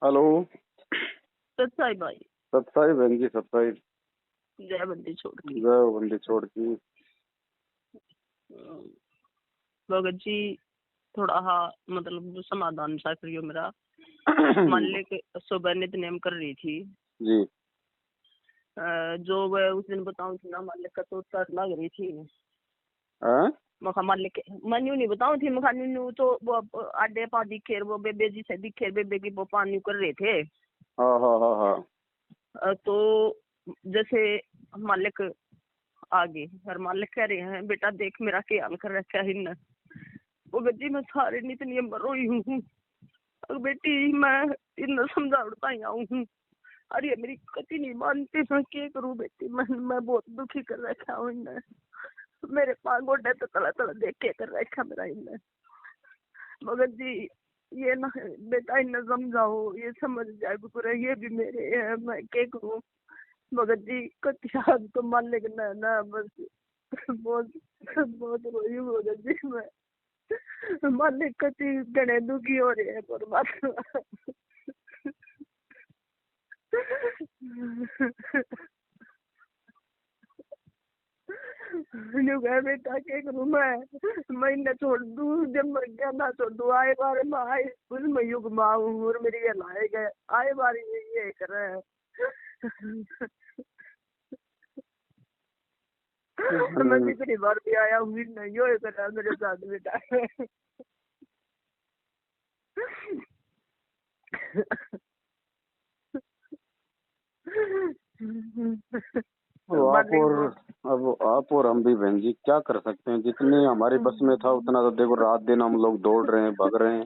Hello. सत्साई भाई। सत्साई बहन जी, सत्साई। जय बंदी छोड़ की। जय बंदी छोड़ की। भगत जी थोड़ा मतलब समाधान सा करियो मेरा। मान ले के सुबह नित्य कर रही थी जी। जो वह उस दिन बताऊं थी ना, मान ले तो तट लग रही थी। मखा मान ले के मन यूं नहीं बताऊं थी, मखा न्यू तो वो आडे पा दिखे, वो बेबे जी से दिखे, बेबे की वो पानी कर रहे थे। हाँ हाँ हाँ हाँ। तो जैसे मालिक आगे हर मालिक कह रहे हैं, बेटा देख मेरा क्या हाल कर रखा है इन। वो गज्जी मैं सारे नित्य मर रही हूँ। बेटी मैं इन समझाता ही आऊ हूँ। अरे मेरी कति नहीं मानती, मैं क्या करूँ बेटी। मैं बहुत दुखी कर रखा हूँ इन्हें। मेरे पाँव गोडे तो तला तला देख के कर रखा मेरा इन्हें। मगर जी ये ना बेटा इन्हें समझाओ, ये समझ जाए पूरा, ये भी मेरे है, मैं क्या करूँ। मगर जी कतिया तो मान ले ना बस बहुत बहुत रोई मगर जी मैं मान ले कति गणे दुखी हो रहे हैं परमात्मा। बेटा क्या करूँ मैं इन्हें छोड़ दूँ, जब मर गया ना छोड़ दूँ। आए बार मैं आए स्कूल में युग माँ हूँ और मेरी ये लाए गए आए बार ये कर रहे हैं। मैं जितनी बार भी आया हूँ नहीं यो कर रहा मेरे साथ बेटा। आप और हम भी बहन जी क्या कर सकते हैं। जितनी हमारे बस में था उतना तो देखो, रात दिन हम लोग दौड़ रहे हैं, भाग रहे हैं,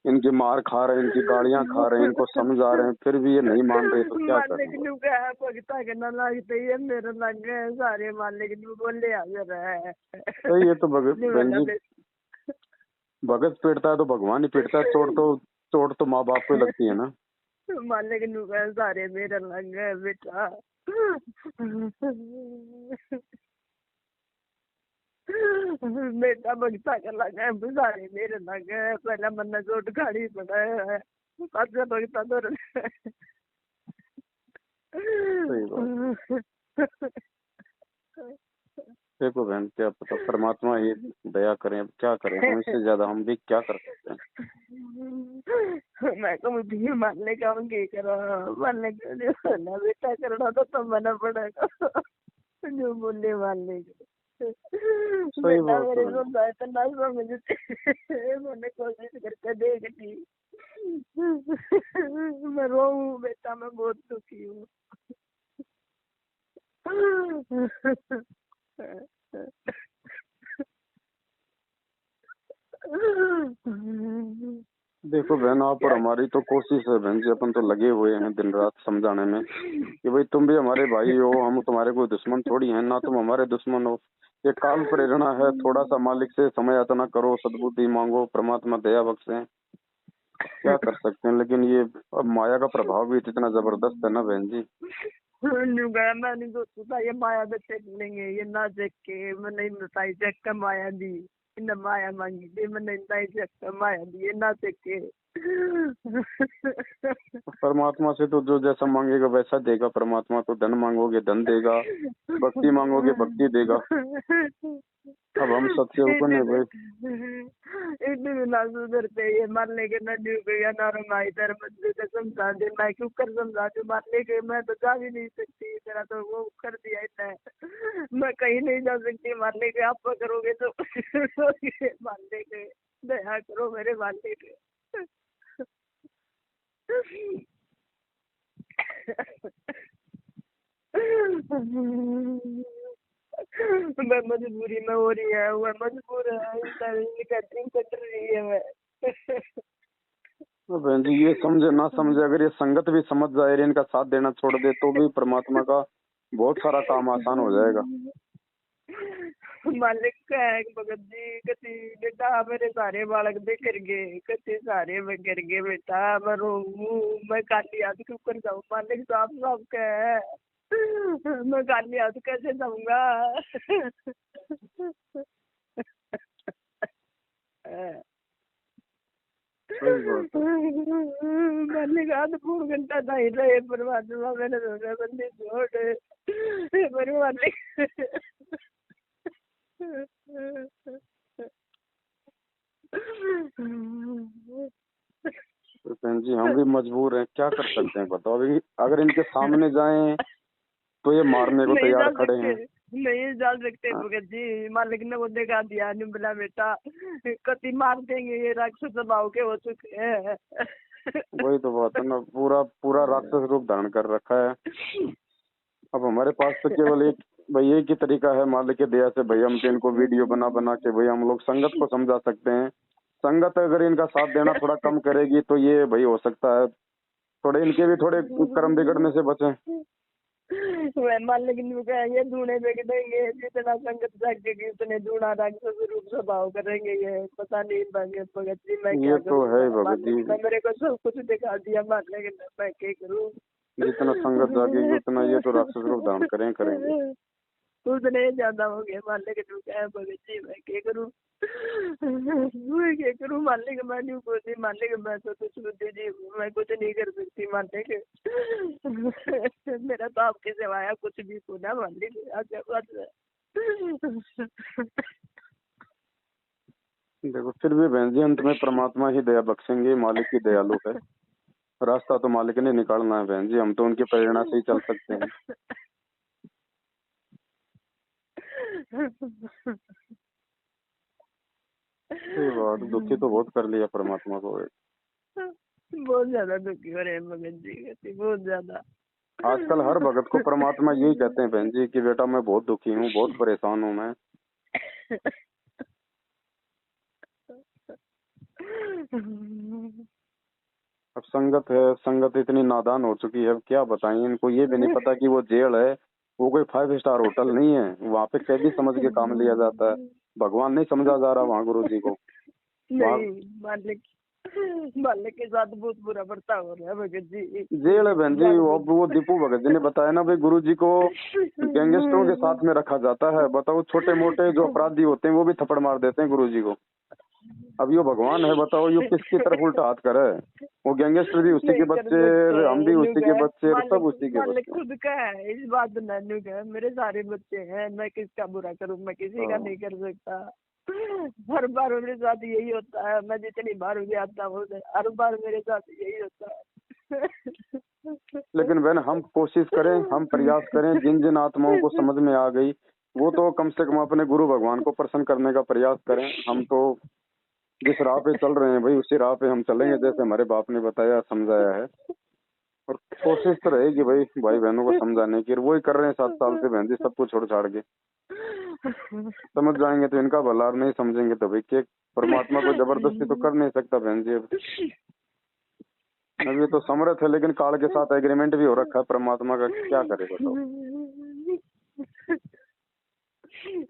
इनकी मार खा रहे हैं, इनकी गालियां खा रहे हैं, इनको समझा रहे हैं, फिर भी ये नहीं मान रहे, तो क्या मालिक करें। नु कहा भगता के ना लगते ये मेरे लग गए सारे। मालिक नु बोले आ रहा है तो ये तो बहन जी, भगत पीटता है तो भगवान ही पीटता है। चोट तो माँ बाप को ही लगती है ना। मालिक नु कहा सारे मेरे लग गए बेटा। बेटा भगता के लग गए सारे मेरे लग गए। पहले मन चोट खानी पड़ा है, अच्छा भगता तो सही बात। देखो बहन, क्या पता परमात्मा ही दया करें, अब क्या करें, हम इससे ज्यादा हम भी क्या कर सकते हैं। मैं तो भी मानने का क्या करो, मानने का ना बेटा करना तो मना पड़ेगा। जो बोले मानने का सही बेटा बात मेरे है। को तो ना समझते। मैंने कोशिश करके देखती। मैं रो बेटा, मैं बहुत दुखी हूँ। देखो बहन, आप और हमारी तो कोशिश है बहन जी, अपन तो लगे हुए हैं दिन रात समझाने में कि भाई तुम भी हमारे भाई हो, हम तुम्हारे कोई दुश्मन थोड़ी हैं, ना तुम हमारे दुश्मन हो। ये काल प्रेरणा है, थोड़ा सा मालिक से समय यातना करो, सद्बुद्धि मांगो, परमात्मा दया बख्शे। क्या कर सकते हैं, लेकिन ये अब माया का प्रभाव भी इतना जबरदस्त है ना बहन जी। मैंने सोचा ये माया बच्चे मिलेंगे, ये ना देख के मैंने बताई चेक का माया दी। इन माया मांगी थी मैंने, चेक का माया दी, ये ना देख के। परमात्मा से तो जो जैसा मांगेगा वैसा देगा। परमात्मा तो धन मांगोगे धन देगा, भक्ति मांगोगे भक्ति देगा। अब हम सत्सेवकों ने भाई इतने ना सुधरते ये मारने के न ड्यूब या ना रंगाई तर बदले तो समझा दे। मैं क्यों कर समझा दू, मारने के मैं तो जा भी नहीं सकती, तेरा तो वो कर दिया इतना। मैं कहीं नहीं जा सकती मारने के, आप करोगे तो मारने के दया करो मेरे मारने के। मैं मजबूरी में हो रही है, वह मजबूर है, कैटरिंग कर रही है मैं। तो बहन जी ये समझे ना समझे, अगर ये संगत भी समझ जाए और इनका साथ देना छोड़ दे तो भी परमात्मा का बहुत सारा काम आसान हो जाएगा। मालिक का है भगत जी, कति बेटा मेरे सारे बालक दे कर गए, कति सारे मैं कर गए बेटा। मैं रोऊं, मैं काली हाथ क्यों कर जाऊँ, मालिक साफ साफ का है। मैं काली हाथ कैसे जाऊंगा। सही बात है। मालिक आध पौन घंटा नहीं रहे परमात्मा, मैंने रोना बंदी छोड़ पर मालिक तो बहन जी हम भी मजबूर हैं, क्या कर सकते हैं बताओ। अभी अगर इनके सामने जाएं तो ये मारने को नहीं तैयार डाल खड़े सकते, हैं। नहीं डाल सकते हाँ, भगत जी। मालिक ने वो देखा दिया नहीं बोला बेटा कति मार देंगे, ये राक्षस स्वभाव के हो चुके हैं। वही तो बात है ना, पूरा पूरा राक्षस रूप धारण कर रखा है। अब हमारे पास तो केवल एक भाई एक ही तरीका है मालिक की दया से, भाई हम तो इनको वीडियो बना बना के भाई हम लोग संगत को समझा सकते हैं। संगत अगर इनका साथ देना थोड़ा कम करेगी तो ये भाई हो सकता है थोड़े इनके भी थोड़े कर्म बिगड़ने से बचे। वह मालिक ने कहा ये धूने बेच देंगे, जितना संगत जागेगी उतने धूना राक्षस रूप स्वभाव करेंगे। ये पता नहीं भाग्य भगत जी मैं क्या ये तो है करूँगा। भगत जी, मालिक ने मेरे को सब कुछ दिखा दिया, मालिक ने मैं क्या करूँ। जितना संगत जागेगी उतना ये तो राक्षस रूप धारण करेंगे। उतने ज्यादा हो गया। मालिक ने कहा भगत जी मैं क्या करूँ, मैं क्या करूँ। मालिक मैं नहीं बोलती, मालिक मैं तो कुछ बुद्धि जी हूँ, मैं कुछ नहीं कर सकती मालिक। मेरा तो आपके सिवाय कुछ भी सुना मालिक, आगे बात है। देखो फिर भी बहन जी अंत में परमात्मा ही दया बख्शेंगे, मालिक की दयालु है। रास्ता तो मालिक ने निकालना है बहन जी, हम तो उनकी प्रेरणा से ही चल सकते हैं। सही बात, दुखी तो बहुत कर लिया परमात्मा को। बहुत ज्यादा दुखी हो रहे हैं भगत जी, कहती बहुत ज्यादा। आजकल हर भगत को परमात्मा यही कहते हैं बहन जी कि बेटा मैं बहुत दुखी हूँ, बहुत परेशान हूँ मैं। अब संगत है, संगत इतनी नादान हो चुकी है, अब क्या बताएं इनको। ये भी नहीं पता कि वो जेल है, वो कोई 5 स्टार होटल नहीं है, वहाँ पे कैदी समझ के काम लिया जाता है। भगवान नहीं समझा जा रहा वहाँ गुरु जी को। वहाँ नहीं मालिक, मालिक के साथ बहुत बुरा बर्ताव हो रहा है भगत जी। जेल है बहन जी। वो दीपू भगत जी ने बताया ना भाई, गुरु जी को गैंगस्टरों के साथ में रखा जाता है। बताओ छोटे मोटे जो अपराधी होते हैं वो भी थप्पड़ मार देते हैं गुरु जी को। अब यो भगवान है, बताओ यो किसकी तरफ उल्टा हाथ करे। वो गैंगस्टर भी उसी के नहीं कर बच्चे, सकते हम भी उसी के नुगा। बच्चे, सब मालिक उसी के मालिक बच्चे। खुद का है इस बात ना नुगा, मेरे सारे बच्चे हैं, मैं किसका बुरा करूं, मैं किसी का नहीं कर सकता। हर बार मेरे साथ यही होता है, मैं जितनी बार भी आता हूँ हर बार मेरे साथ यही होता है। लेकिन बहन हम कोशिश करें, हम प्रयास करें, जिन जिन आत्माओं को समझ में आ गई वो तो कम से कम अपने गुरु भगवान को प्रसन्न करने का प्रयास करें। हम तो जिस राह पे चल रहे हैं भाई उसी राह पे हम चलेंगे, जैसे हमारे बाप ने बताया समझाया है। और कोशिश तो रहेगी भाई भाई बहनों को समझाने की, और वही कर रहे हैं 7 साल से बहन जी, सब कुछ छोड़ छाड़ के। समझ जाएंगे तो इनका भला, और नहीं समझेंगे तो भाई के परमात्मा को जबरदस्ती तो कर नहीं सकता बहन जी। अब ये तो समर्थ है, लेकिन काल के साथ एग्रीमेंट भी हो रखा है परमात्मा का, क्या करे बताओ।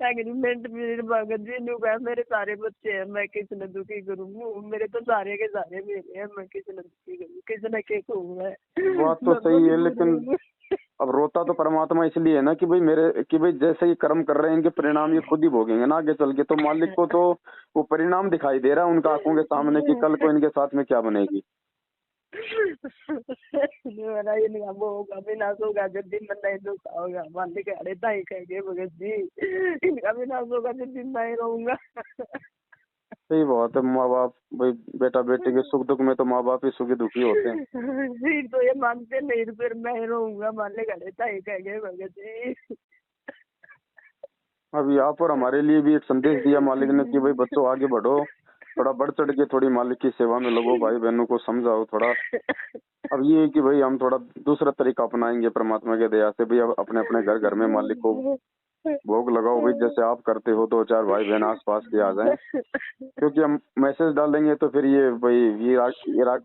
एग्रीमेंट मेरे भगत जी ने कहा मेरे सारे बच्चे हैं, मैं किसने दुखी करूँ, मेरे तो सारे के सारे मेरे हैं, मैं किसने दुखी करूँ, किसने के कहूँ मैं बात तो सही है, मजबूर लेकिन हूँ। अब रोता तो परमात्मा इसलिए है ना कि भाई मेरे कि भाई जैसे ही कर्म कर रहे हैं इनके परिणाम ये खुद ही भोगेंगे ना आगे चल के। तो मालिक को तो वो परिणाम दिखाई दे रहा है उनका आंखों के सामने कि कल को इनके साथ में क्या बनेगी। मेरा इनका वो होगा विनाश होगा जब दिन में नहीं दुखा होगा, मालिक अरे ताई कहेंगे भगत जी इनका विनाश होगा जब दिन नहीं रहूंगा। सही बात है, माँ बाप भाई बेटा बेटी के सुख दुख में तो माँ बाप ही सुखी दुखी होते हैं। फिर तो ये मानते नहीं, फिर मैं रहूंगा, मालिक अरे ताई कहेंगे भगत जी। अब यहाँ पर हमारे लिए भी एक संदेश दिया मालिक ने कि भाई बच्चों आगे बढ़ो, थोड़ा बढ़ चढ़ के थोड़ी मालिक की सेवा में लगो, भाई बहनों को समझाओ थोड़ा। अब ये है कि भाई हम थोड़ा दूसरा तरीका अपनाएंगे परमात्मा के दया से। भाई अब अपने अपने घर घर में मालिक को भोग लगाओ भाई, जैसे आप करते हो, 2-4 भाई बहन आस पास के आ जाएं। क्योंकि हम मैसेज डालेंगे तो फिर ये भाई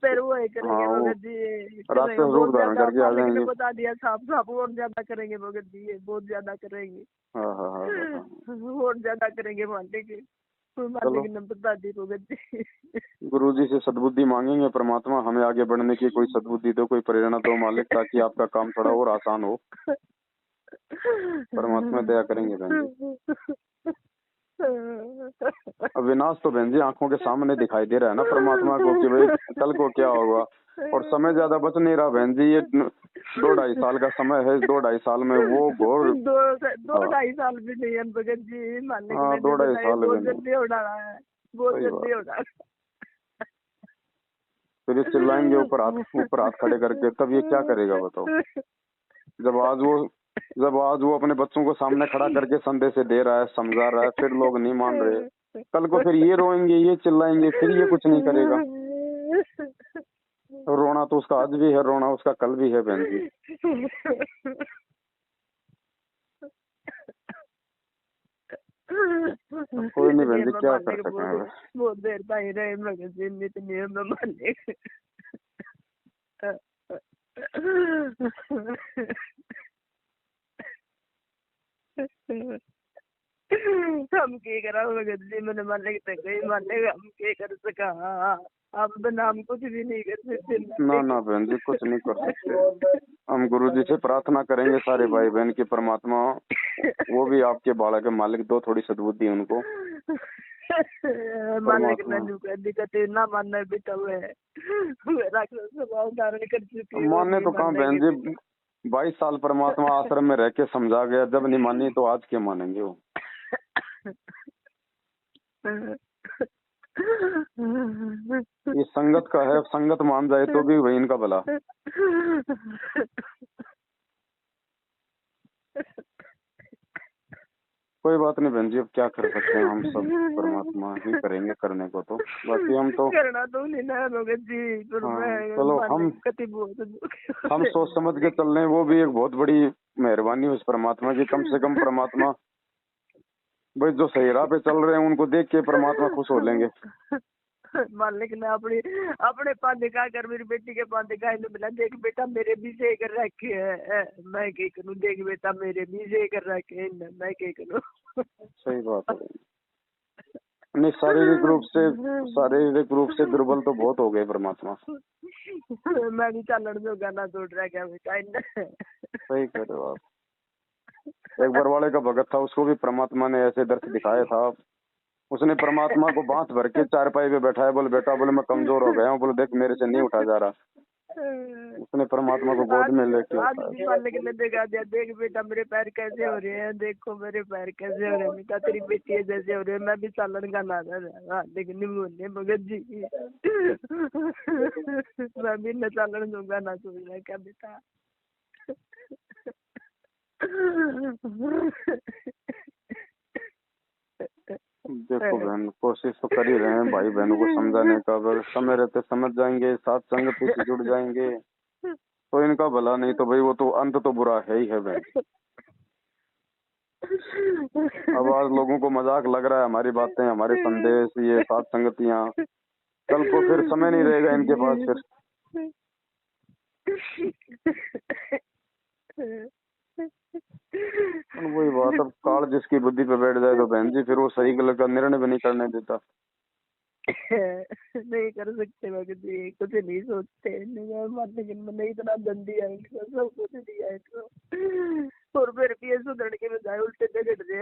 फिर वो ही करेंगे हाँ, भगत जी, करेंगे राक्षस रूप बहुत धारण ज्यादा, करके आ मालिक ने जाएंगे। बता दिया साफ साफ, और ज्यादा करेंगे भगत जी, ये बहुत ज्यादा करेंगे। हाँ हाँ हाँ हाँ। और ज्यादा करेंगे मालिक, चलो मालिक ने बता दी भगत जी। गुरु जी से सद्बुद्धि मांगेंगे, परमात्मा हमें आगे बढ़ने की कोई सद्बुद्धि दो, कोई प्रेरणा दो मालिक, ताकि आपका काम थोड़ा और आसान हो। परमात्मा दया करेंगे बहन जी। अब विनाश तो बहन जी आंखों के सामने दिखाई दे रहा है ना परमात्मा को कि भाई कल को क्या होगा। और समय ज्यादा बच नहीं रहा बहन जी, ये 2-2.5 साल का समय है। इस 2-2.5 साल में वो घोर दो ढाई साल भी नहीं है भगत जी, मालिक हाँ ने जो 2-2.5 बनाए साल बहुत भी नहीं। जल्दी उड़ा रहा है, बहुत सही जल्दी बात। उड़ा रहा फिर ये चिल्लाएंगे ऊपर हाथ खड़े करके, तब ये क्या करेगा बताओ। जब आज वो अपने बच्चों को सामने खड़ा करके संदेश दे रहा है, समझा रहा है, फिर लोग नहीं मान रहे, कल को फिर ये रोएंगे, ये चिल्लाएंगे, फिर ये कुछ नहीं करेगा। रोना तो उसका आज भी है, रोना उसका कल भी है बहन जी। कोई नहीं बहन जी, क्या कर सकें अब। बहुत देर ताई रहे भगत जी, इतनी मैं मालिक। हम के करा भगत जी, मैंने मालिक तक गई, मालिक हम के कर सका, आप बनाम कुछ भी नहीं कर सकते। ना बहन जी, कुछ नहीं कर सकते। हम गुरु जी से प्रार्थना करेंगे सारे भाई बहन की, परमात्मा वो भी आपके बालक है, मालिक दो थोड़ी सद्बुद्धि उनको। मालिक ने दिक्कत ना मानना बेटा हुए राक्षस स्वभाव धारण कर चुकी है। माने तो कहाँ बहन जी, 22 साल परमात्मा आश्रम में रह के समझा गया, जब नहीं मानी तो आज क्या मानेंगे वो। ये संगत का है, संगत मान जाए तो भी वही इनका भला। कोई बात नहीं बहन जी, अब क्या कर सकते हैं, हम सब परमात्मा ही करेंगे करने को तो। बाकी हम तो करना तो नहीं ना भगत जी, पर चलो हम सोच समझ के चल रहे हैं, वो भी एक बहुत बड़ी मेहरबानी उस परमात्मा की। कम से कम परमात्मा भाई जो सही राह पे चल रहे हैं उनको देख के परमात्मा खुश हो लेंगे। मालिक ने अपने पास दिखा कर मेरी बेटी के पास दिखाई तो मिला, देख बेटा मेरे भी से कर रखे है, मैं क्या करूं, देख बेटा मेरे भी से कर रखे है, मैं क्या करूं। सही बात है। नहीं, शारीरिक रूप से दुर्बल तो बहुत हो गए परमात्मा। मैं भी चालन जो गाना जोड़ रहा क्या बेटा। सही कह रहे हो आप। एक बरवाड़े का भगत था, उसको भी परमात्मा ने ऐसे दर्श दिखाया था। उसने परमात्मा को बांध भर के चारपाई पे बैठाया, बोले बेटा, बोले मैं कमजोर हो गया हूँ, बोले देख मेरे से नहीं उठा जा रहा। उसने परमात्मा को गोद में लेके मालिक ने देखा दिया, देख बेटा मेरे पैर कैसे हो रहे हैं, देखो मेरे पैर कैसे हो रहे हैं बेटा, तेरी बेटी जैसे हो रहे हैं। मैं भी चालन गाना रहा लेकिन नहीं बोले भगत जी। मैं भी न चालन जो गाना सुन रहा क्या बेटा। देखो बहन, कोशिश तो कर ही रहे हैं भाई बहनों को समझाने का। अगर समय रहते समझ जाएंगे, साथ संगति से जुड़ जाएंगे तो इनका भला, नहीं तो भाई वो तो अंत तो बुरा है ही है बहन। अब आज लोगों को मजाक लग रहा है हमारी बातें, हमारे संदेश, ये साथ संगतियां, कल को फिर समय नहीं रहेगा इनके पास फिर। वही बात, अब काल जिसकी बुद्धि पे बैठ जाए तो बहन जी फिर वो सही गलत का निर्णय भी नहीं करने देता। नहीं कर सकते भगत जी, कुछ नहीं सोचते, लेकिन मैंने इतना धन दिया इनको, सब कुछ दिया इनको, और फिर भी सुधर के बजाय उल्टे झगड़ रहे।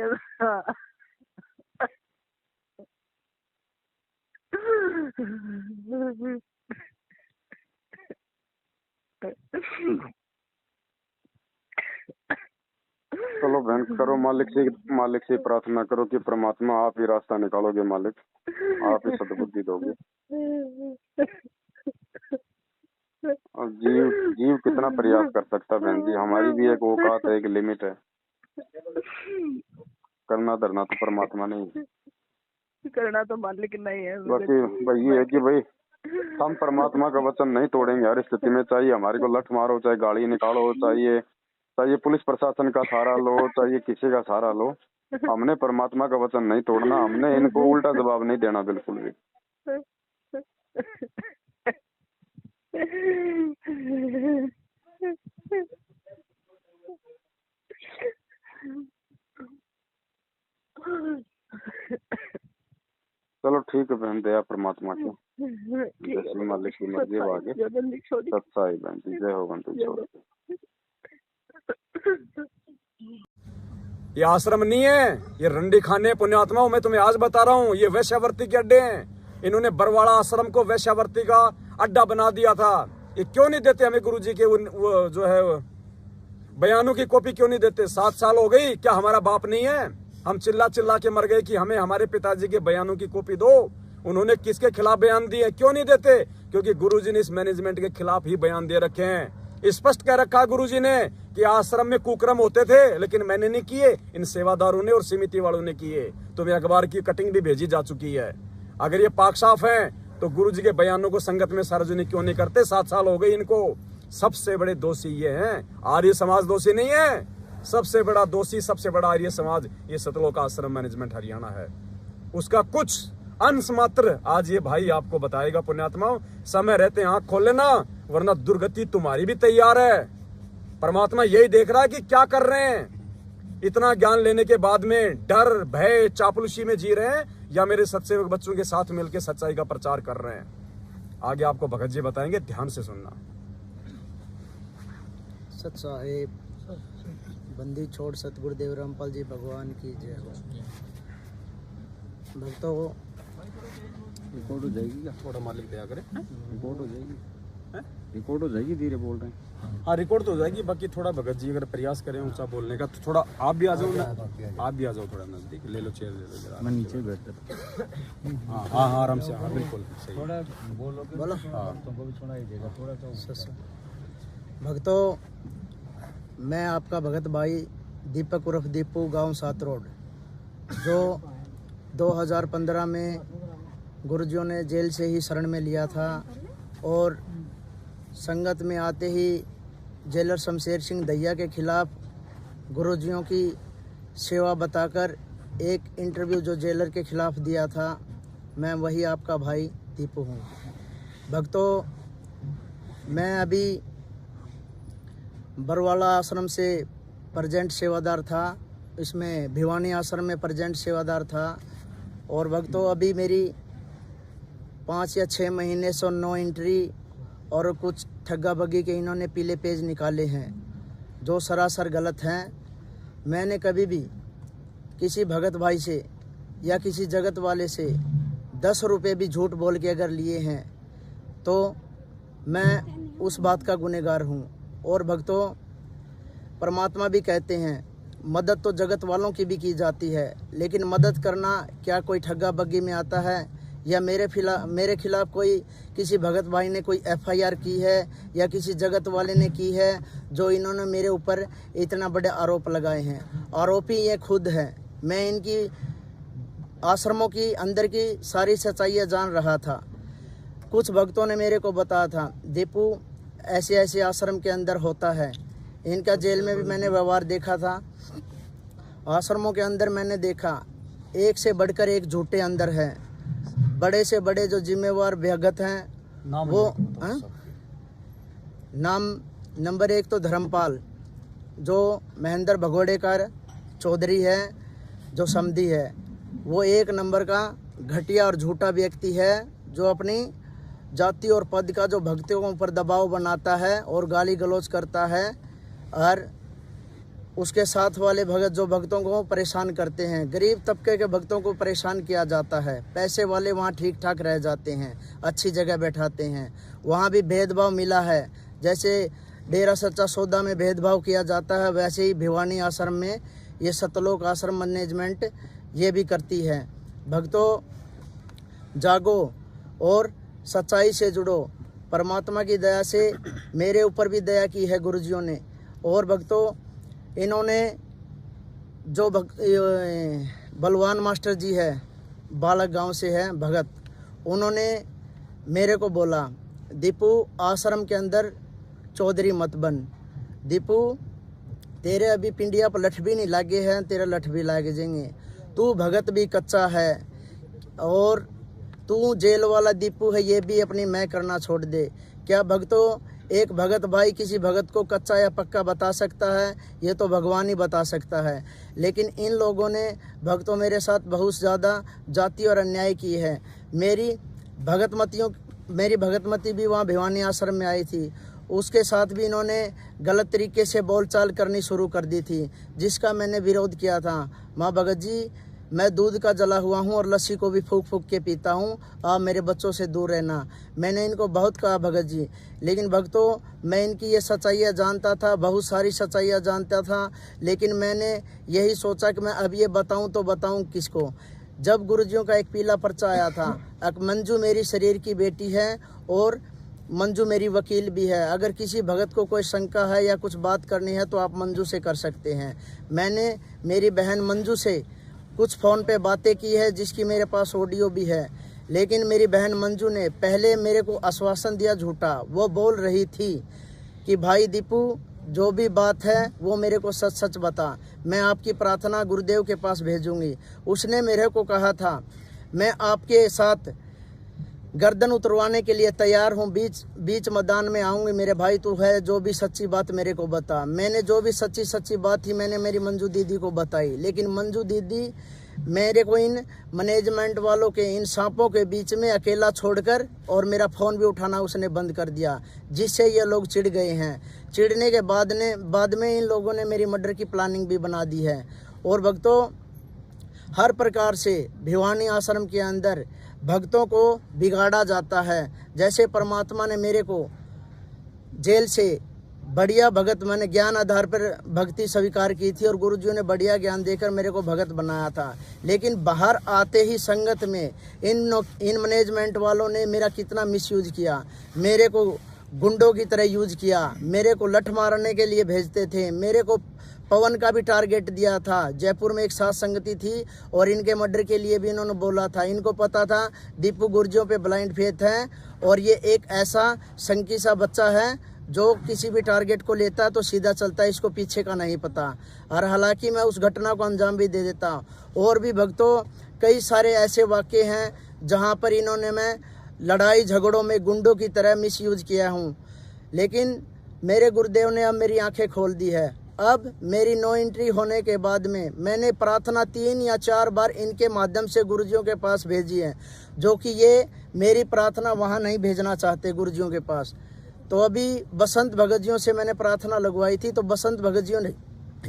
चलो बहन, करो मालिक से प्रार्थना करो कि परमात्मा आप ही रास्ता निकालोगे, मालिक आप ही सद्बुद्धि दोगे। और जीव कितना प्रयास कर सकता है बहन जी, हमारी भी एक औकात है, एक लिमिट है। करना धरना तो परमात्मा नहीं, करना तो मालिक नहीं है। बाकी भाई ये है कि भाई हम परमात्मा का वचन नहीं तोड़ेंगे हर स्थिति में। चाहिए हमारे को लठ मारो, चाहे गाड़ी निकालो, चाहिए पुलिस प्रशासन का सहारा लो, चाहिए किसी का सहारा लो, हमने परमात्मा का वचन नहीं तोड़ना। हमने इनको उल्टा जवाब नहीं देना बिल्कुल भी। चलो ठीक है बहन, दया परमात्मा की, जैसे मालिक की मर्जी हो आगे। सच्चाई बहन जी, जय हो बंधु छोड़। ये आश्रम नहीं है, ये रंडी खाने पुण्यात्माओं। मैं तुम्हें आज बता रहा हूँ, ये वैश्यावर्ती के अड्डे हैं। इन्होंने बरवाड़ा आश्रम को वैश्यावर्ती का अड्डा बना दिया था। ये क्यों नहीं देते हमें गुरुजी के वो जो है बयानों की कॉपी क्यों नहीं देते? 7 साल हो गई, क्या हमारा बाप नहीं है? हम चिल्ला चिल्ला के मर गए कि हमें हमारे पिताजी के बयानों की कॉपी दो। उन्होंने किसके खिलाफ बयान दिए, क्यों नहीं देते? क्योंकि गुरुजी ने इस मैनेजमेंट के खिलाफ ही बयान दे रखे हैं। स्पष्ट कह रखा गुरुजी ने कि आश्रम में कुक्रम होते थे, लेकिन मैंने नहीं किए, इन सेवादारों ने और समिति वालों ने किए। तुम्हें अखबार की कटिंग भी भेजी जा चुकी है। अगर ये पाक साफ है तो गुरुजी के बयानों को संगत में सार्वजनिक क्यों नहीं करते? 7 साल हो गए इनको। सबसे बड़े दोषी ये हैं, आर्य समाज दोषी नहीं है। सबसे बड़ा दोषी, सबसे बड़ा आर्य समाज ये सतलोक आश्रम मैनेजमेंट हरियाणा है। उसका कुछ अंश मात्र आज ये भाई आपको बताएगा। पुण्यात्माओं, समय रहते आंख खोल लेना, वरना दुर्गति तुम्हारी भी तैयार है। परमात्मा यही देख रहा है कि क्या कर रहे हैं। इतना ज्ञान लेने के बाद में डर, भय, चापलूसी में जी रहे हैं, या मेरे सत्सेवक बच्चों के साथ मिलकर सच्चाई का प्रचार कर रहे हैं। आगे आपको भगत जी बताएंगे, ध्यान से सुनना। सत साहेब बंदी छोड़ सतगुरुदेव रामपाल जी भगवान की जय हो। भक्तों, रिकॉर्ड हो जाएगी क्या? थोड़ा मालिक दया करे। रिकॉर्ड हो जाएगी, रिकॉर्ड हो जाएगी, धीरे बोल रहे हैं। हाँ, रिकॉर्ड तो हो जाएगी। बाकी थोड़ा भगत जी अगर प्रयास करें ऊंचा बोलने का तो थोड़ा आप भी आ जाओ ना, आप भी आ जाओ थोड़ा नजदीक। ले लो चेयर, ले लो जरा। मैं नीचे बैठता। हाँ हाँ हाँ, आराम से। हाँ बिल्कुल सही। थोड़ा बोलो बोलो। हाँ, तुमको भी सुनाई देगा थोड़ा तो। भक्तों, मैं आपका भगत भाई दीपक उर्फ दीपू, गांव 7 रोड, जो 2015 में गुरुजियों ने जेल से ही शरण में लिया था और संगत में आते ही जेलर शमशेर सिंह दहिया के खिलाफ गुरुजियों की सेवा बताकर एक इंटरव्यू जो जेलर के खिलाफ दिया था, मैं वही आपका भाई दीपू हूँ। भक्तों, मैं अभी बरवाला आश्रम से प्रेजेंट सेवादार था, इसमें भिवानी आश्रम में प्रेजेंट सेवादार था। और भक्तों, अभी मेरी 5 या 6 महीने से 9 एंट्री और कुछ ठग्गा बग्गी के इन्होंने पीले पेज निकाले हैं जो सरासर गलत हैं। मैंने कभी भी किसी भगत भाई से या किसी जगत वाले से 10 रुपये भी झूठ बोल के अगर लिए हैं तो मैं उस बात का गुनहगार हूँ। और भक्तों, परमात्मा भी कहते हैं मदद तो जगत वालों की भी की जाती है, लेकिन मदद करना क्या कोई ठग्गा बग्गी में आता है? या मेरे खिलाफ कोई किसी भगत भाई ने कोई FIR की है या किसी जगत वाले ने की है जो इन्होंने मेरे ऊपर इतना बड़े आरोप लगाए हैं? आरोपी ये खुद है। मैं इनकी आश्रमों की अंदर की सारी सच्चाइयाँ जान रहा था। कुछ भक्तों ने मेरे को बताया था, दीपू ऐसे ऐसे आश्रम के अंदर होता है। इनका जेल में भी मैंने व्यवहार देखा था। आश्रमों के अंदर मैंने देखा एक से बढ़कर एक झूठे अंदर है। बड़े से बड़े जो जिम्मेवार भगत हैं वो नाम नंबर 1 तो धर्मपाल, जो महेंद्र भगोड़ेकर चौधरी है, जो समधी है, वो 1 नंबर का घटिया और झूठा व्यक्ति है, जो अपनी जाति और पद का जो भक्तों पर दबाव बनाता है और गाली गलौज करता है। और उसके साथ वाले भगत जो भक्तों को परेशान करते हैं, गरीब तबके के भक्तों को परेशान किया जाता है। पैसे वाले वहाँ ठीक ठाक रह जाते हैं, अच्छी जगह बैठाते हैं। वहाँ भी भेदभाव मिला है। जैसे डेरा सच्चा सौदा में भेदभाव किया जाता है, वैसे ही भिवानी आश्रम में ये सतलोक आश्रम मैनेजमेंट ये भी करती है। भक्तों, जागो और सच्चाई से जुड़ो। परमात्मा की दया से मेरे ऊपर भी दया की है गुरुजियों ने। और भक्तों, इन्होंने जो बलवान मास्टर जी है, बालक गांव से है भगत, उन्होंने मेरे को बोला, दीपू आश्रम के अंदर चौधरी मत बन। दीपू तेरे अभी पिंडिया पर लठ भी नहीं लागे हैं, तेरा लठ भी लागे जाएंगे। तू भगत भी कच्चा है और तू जेल वाला दीपू है, ये भी अपनी मैं करना छोड़ दे। क्या भक्तों, एक भगत भाई किसी भगत को कच्चा या पक्का बता सकता है? ये तो भगवान ही बता सकता है। लेकिन इन लोगों ने भक्तों मेरे साथ बहुत ज़्यादा जाति और अन्याय की है। मेरी भगतमती भी वहाँ भिवानी आश्रम में आई थी। उसके साथ भी इन्होंने गलत तरीके से बोलचाल करनी शुरू कर दी थी, जिसका मैंने विरोध किया था। माँ भगत जी, मैं दूध का जला हुआ हूँ और लस्सी को भी फूंक फूंक के पीता हूँ, आप मेरे बच्चों से दूर रहना। मैंने इनको बहुत कहा भगत जी, लेकिन भक्तों मैं इनकी ये सच्चाइयाँ जानता था, बहुत सारी सच्चाइयाँ जानता था, लेकिन मैंने यही सोचा कि मैं अब ये बताऊँ तो बताऊँ किसको। जब गुरुजियों का एक पीला पर्चा आया था, मंजू मेरी शरीर की बेटी है और मंजू मेरी वकील भी है, अगर किसी भगत को कोई शंका है या कुछ बात करनी है तो आप मंजू से कर सकते हैं। मैंने मेरी बहन मंजू से कुछ फ़ोन पे बातें की है, जिसकी मेरे पास ऑडियो भी है, लेकिन मेरी बहन मंजू ने पहले मेरे को आश्वासन दिया झूठा। वो बोल रही थी कि भाई दीपू, जो भी बात है वो मेरे को सच सच बता, मैं आपकी प्रार्थना गुरुदेव के पास भेजूंगी। उसने मेरे को कहा था मैं आपके साथ गर्दन उतरवाने के लिए तैयार हूँ, बीच मैदान में आऊँगी, मेरे भाई तू है, जो भी सच्ची बात मेरे को बता। मैंने जो भी सच्ची बात थी मैंने मेरी मंजू दीदी को बताई, लेकिन मंजू दीदी मेरे को इन मैनेजमेंट वालों के, इन सांपों के बीच में अकेला छोड़कर और मेरा फ़ोन भी उठाना उसने बंद कर दिया, जिससे ये लोग चिढ़ गए हैं। चिढ़ने के बाद में इन लोगों ने मेरी मर्डर की प्लानिंग भी बना दी है। और भक्तों, हर प्रकार से भिवानी आश्रम के अंदर भक्तों को बिगाड़ा जाता है। जैसे परमात्मा ने मेरे को जेल से बढ़िया भगत, मैंने ज्ञान आधार पर भक्ति स्वीकार की थी और गुरुजियों ने बढ़िया ज्ञान देकर मेरे को भगत बनाया था, लेकिन बाहर आते ही संगत में इन मैनेजमेंट वालों ने मेरा कितना मिसयूज किया, मेरे को गुंडों की तरह यूज किया, मेरे को लठ मारने के लिए भेजते थे, मेरे को पवन का भी टारगेट दिया था। जयपुर में एक साथ संगति थी और इनके मर्डर के लिए भी इन्होंने बोला था। इनको पता था दीपू गुर्जियों पे ब्लाइंड फेथ है और ये एक ऐसा संकी सा बच्चा है जो किसी भी टारगेट को लेता है तो सीधा चलता है, इसको पीछे का नहीं पता। और हालांकि मैं उस घटना को अंजाम भी दे देता। और भी भक्तों, कई सारे ऐसे वाक़े हैं जहां पर इन्होंने मैं लड़ाई झगड़ों में गुंडों की तरह मिसयूज किया हूं, लेकिन मेरे गुरुदेव ने अब मेरी आंखें खोल दी है। अब मेरी नो एंट्री होने के बाद में मैंने प्रार्थना 3 या 4 बार इनके माध्यम से गुरुजियों के पास भेजी है, जो कि ये मेरी प्रार्थना वहाँ नहीं भेजना चाहते गुरुजियों के पास। तो अभी बसंत भगत जियों से मैंने प्रार्थना लगवाई थी, तो बसंत भगत जियों ने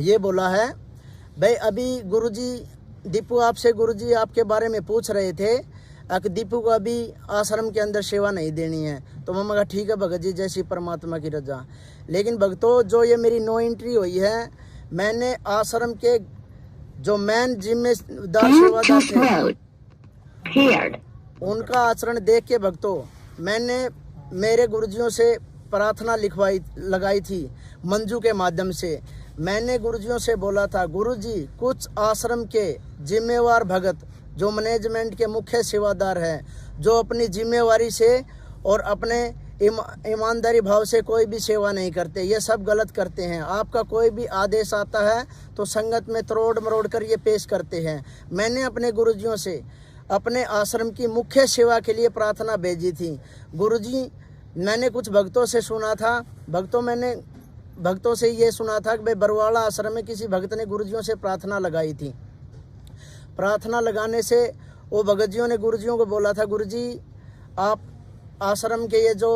ये बोला है, भाई अभी गुरुजी दीपू आपसे गुरुजी आपके बारे में पूछ रहे थे कि दीपू को अभी आश्रम के अंदर सेवा नहीं देनी है। तो मैं कहा ठीक है भगत जी, जैसी परमात्मा की रजा। लेकिन भक्तों, जो ये मेरी नो एंट्री हुई है, मैंने आश्रम के जो मेन जिम्मेदार सेवादार थे उनका आचरण देख के भक्तों, मैंने मेरे गुरुजियों से प्रार्थना लगाई थी मंजू के माध्यम से। मैंने गुरुजियों से बोला था, गुरुजी कुछ आश्रम के जिम्मेवार भगत जो मैनेजमेंट के मुख्य सेवादार हैं, जो अपनी जिम्मेवारी से और अपने ईमानदारी भाव से कोई भी सेवा नहीं करते, ये सब गलत करते हैं। आपका कोई भी आदेश आता है तो संगत में तरोड़ मरोड़ कर ये पेश करते हैं। मैंने अपने गुरुजियों से अपने आश्रम की मुख्य सेवा के लिए प्रार्थना भेजी थी। गुरुजी, मैंने कुछ भक्तों से सुना था, भक्तों से ये सुना था कि भाई बरवाड़ा आश्रम में किसी भक्त ने गुरुजियों से प्रार्थना लगाई थी। प्रार्थना लगाने से वो भगतजियों ने गुरुजियों को बोला था, गुरुजी आप आश्रम के ये जो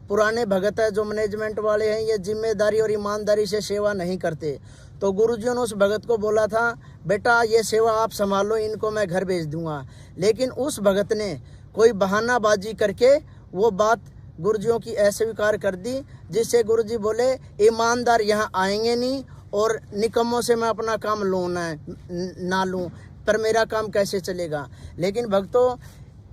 पुराने भगत है, जो मैनेजमेंट वाले हैं, ये जिम्मेदारी और ईमानदारी से सेवा नहीं करते। तो गुरुजियों ने उस भगत को बोला था, बेटा ये सेवा आप संभालो, इनको मैं घर भेज दूंगा। लेकिन उस भगत ने कोई बहानाबाजी करके वो बात गुरुजियों की अस्वीकार कर दी, जिससे गुरुजी बोले ईमानदार यहाँ आएंगे नहीं और निकम्मों से मैं अपना काम लूँ ना लूँ, पर मेरा काम कैसे चलेगा। लेकिन भक्तों,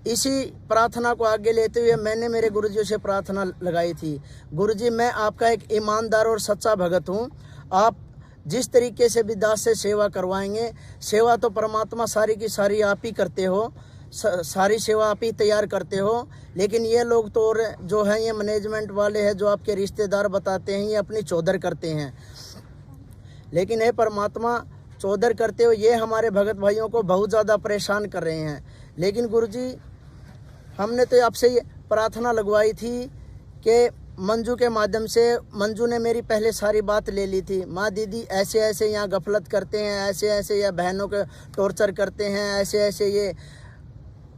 इसी प्रार्थना को आगे लेते हुए मैंने मेरे गुरुजियों से प्रार्थना लगाई थी, गुरुजी मैं आपका एक ईमानदार और सच्चा भगत हूँ, आप जिस तरीके से भी दास से सेवा करवाएंगे, सेवा तो परमात्मा सारी की सारी आप ही करते हो, सारी सेवा आप ही तैयार करते हो। लेकिन ये लोग तो और जो हैं, ये मैनेजमेंट वाले हैं, जो आपके रिश्तेदार बताते हैं, ये अपनी चौधर करते हैं। लेकिन हे परमात्मा, चौधर करते हो ये हमारे भगत भाइयों को बहुत ज़्यादा परेशान कर रहे हैं। लेकिन गुरुजी, हमने तो आपसे ये प्रार्थना लगवाई थी कि मंजू के माध्यम से, मंजू ने मेरी पहले सारी बात ले ली थी, माँ दीदी ऐसे ऐसे यहाँ गफलत करते हैं, ऐसे ऐसे ये बहनों के टॉर्चर करते हैं, ऐसे ऐसे ये।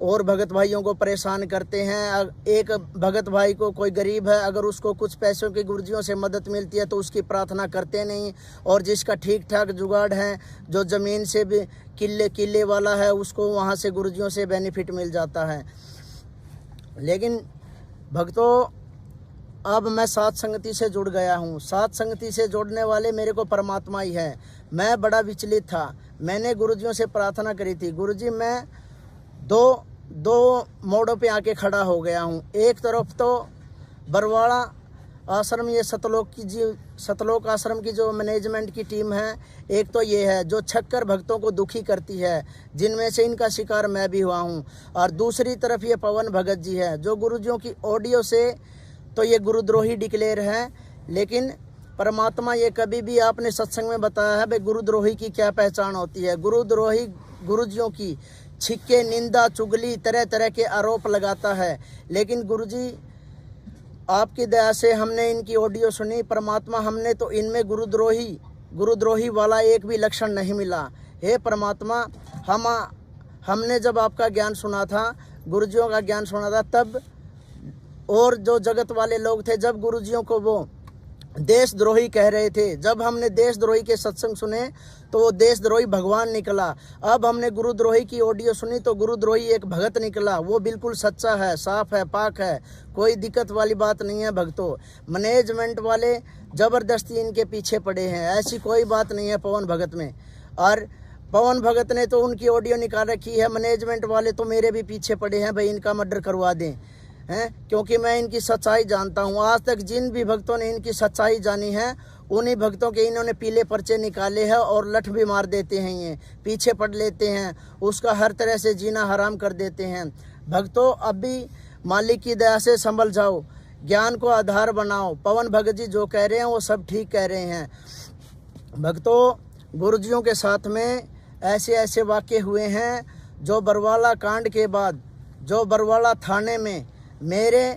और भगत भाइयों को परेशान करते हैं। एक भगत भाई को, कोई गरीब है, अगर उसको कुछ पैसों की गुरुजियों से मदद मिलती है तो उसकी प्रार्थना करते नहीं, और जिसका ठीक ठाक जुगाड़ है, जो ज़मीन से भी किले वाला है, उसको वहाँ से गुरुजियों से बेनिफिट मिल जाता है। लेकिन भक्तों, अब मैं साथ संगति से जुड़ गया हूँ। साथ संगति से जुड़ने वाले मेरे को परमात्मा ही है। मैं बड़ा विचलित था, मैंने गुरुजियों से प्रार्थना करी थी, गुरुजी मैं दो मोड़ों पे आके खड़ा हो गया हूँ। एक तरफ तो बरवाड़ा आश्रम, ये सतलोक आश्रम की जो मैनेजमेंट की टीम है, एक तो ये है जो छक्कर भक्तों को दुखी करती है, जिनमें से इनका शिकार मैं भी हुआ हूँ। और दूसरी तरफ ये पवन भगत जी है, जो गुरुजियों की ऑडियो से तो ये गुरुद्रोही डिक्लेयर है, लेकिन परमात्मा ये कभी भी आपने सत्संग में बताया है भाई गुरुद्रोही की क्या पहचान होती है। गुरुद्रोही गुरुजियों की छिक्के, निंदा, चुगली, तरह तरह के आरोप लगाता है। लेकिन गुरुजी आपकी दया से हमने इनकी ऑडियो सुनी, परमात्मा हमने तो इनमें गुरुद्रोही वाला एक भी लक्षण नहीं मिला। हे परमात्मा, हमने जब आपका ज्ञान सुना था, गुरुजियों का ज्ञान सुना था, तब और जो जगत वाले लोग थे, जब गुरुजियों को वो देशद्रोही कह रहे थे, जब हमने देशद्रोही के सत्संग सुने तो वो देशद्रोही भगवान निकला। अब हमने गुरुद्रोही की ऑडियो सुनी तो गुरुद्रोही एक भगत निकला। वो बिल्कुल सच्चा है, साफ है, पाक है, कोई दिक्कत वाली बात नहीं है। भक्तों, मैनेजमेंट वाले ज़बरदस्ती इनके पीछे पड़े हैं, ऐसी कोई बात नहीं है पवन भगत में। और पवन भगत ने तो उनकी ऑडियो निकाल रखी है, मैनेजमेंट वाले तो मेरे भी पीछे पड़े हैं भाई इनका मर्डर करवा दें, हैं, क्योंकि मैं इनकी सच्चाई जानता हूँ। आज तक जिन भी भक्तों ने इनकी सच्चाई जानी है, उन्हीं भक्तों के इन्होंने पीले पर्चे निकाले हैं और लठ भी मार देते हैं, ये पीछे पड़ लेते हैं, उसका हर तरह से जीना हराम कर देते हैं। भक्तों, अब भी मालिक की दया से संभल जाओ, ज्ञान को आधार बनाओ। पवन भगत जी जो कह रहे हैं वो सब ठीक कह रहे हैं। भक्तों, गुरुजियों के साथ में ऐसे ऐसे वाक़े हुए हैं, जो बरवाला कांड के बाद, जो बरवाला थाने में मेरे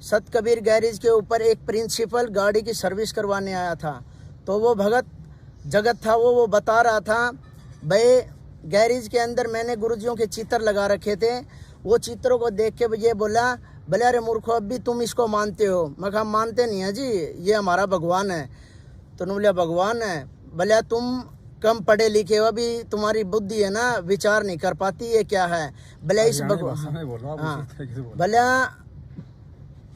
सतकबीर गैरेज के ऊपर एक प्रिंसिपल गाड़ी की सर्विस करवाने आया था, तो वो भगत जगत था, वो बता रहा था भाई गैरेज के अंदर मैंने गुरुजियों के चित्र लगा रखे थे। वो चित्रों को देख के ये बोला, भले अरे मूर्खो, अब भी तुम इसको मानते हो? मैं कहा मानते नहीं है जी, ये हमारा भगवान है। तो उन्होंने बोला भगवान है? भले तुम कम पढ़े लिखे हो, अभी तुम्हारी बुद्धि है ना, विचार नहीं कर पाती, ये क्या है? भले इस भगवान, हाँ, भले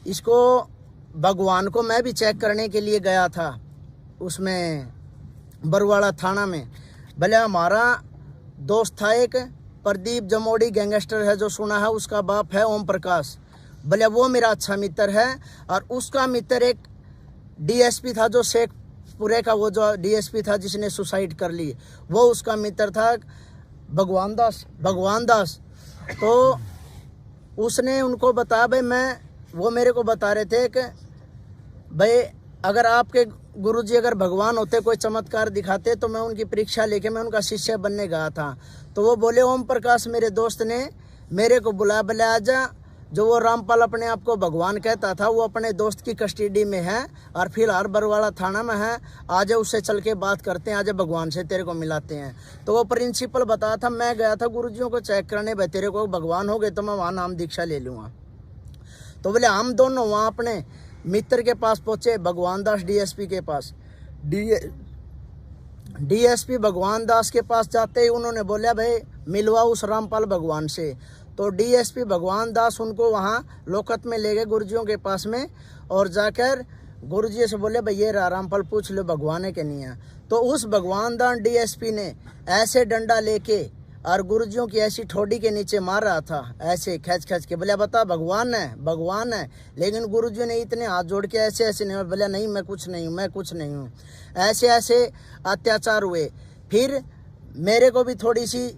इसको भगवान को मैं भी चेक करने के लिए गया था उसमें बरवाड़ा थाना में। भले हमारा दोस्त था एक प्रदीप जमोड़ी, गैंगस्टर है जो सुना है, उसका बाप है ओम प्रकाश। भले वो मेरा अच्छा मित्र है, और उसका मित्र एक डीएसपी था जो शेखपुरे का, वो जो डीएसपी था जिसने सुसाइड कर ली, वो उसका मित्र था भगवान दास। तो उसने उनको बताया भाई वो मेरे को बता रहे थे कि भाई अगर आपके गुरुजी अगर भगवान होते, कोई चमत्कार दिखाते, तो मैं उनकी परीक्षा लेके मैं उनका शिष्य बनने गया था। तो वो बोले ओम प्रकाश मेरे दोस्त ने मेरे को बुलाया, बोले आजा, जो वो रामपाल अपने आप को भगवान कहता था, वो अपने दोस्त की कस्टडी में है और फिलहाल बरवाड़ा थाना में है, आज उससे चल के बात करते हैं, आज भगवान से तेरे को मिलाते हैं। तो वो प्रिंसिपल बताया था, मैं गया था गुरुजियों को चेक करने, भाई तेरे को भगवान हो गए तो मैं वहाँ नाम दीक्षा ले लूँगा। तो बोले हम दोनों वहाँ अपने मित्र के पास पहुँचे, भगवान दास डीएसपी के पास। डीएसपी भगवान दास के पास जाते ही उन्होंने बोला भाई मिलवा उस रामपाल भगवान से। तो डीएसपी भगवान दास उनको वहाँ लोकत में ले गए गुरुजियों के पास में, और जाकर गुरुजी से बोले भाई ये रामपाल पूछ लो भगवान है कि नहीं है। तो उस भगवान दास डीएसपी ने ऐसे डंडा लेके और गुरुजियों की ऐसी ठोड़ी के नीचे मार रहा था, ऐसे खींच के, बोले बता भगवान है। लेकिन गुरुजी ने इतने हाथ जोड़ के ऐसे नहीं, बोले नहीं मैं कुछ नहीं हूँ। ऐसे अत्याचार हुए। फिर मेरे को भी थोड़ी सी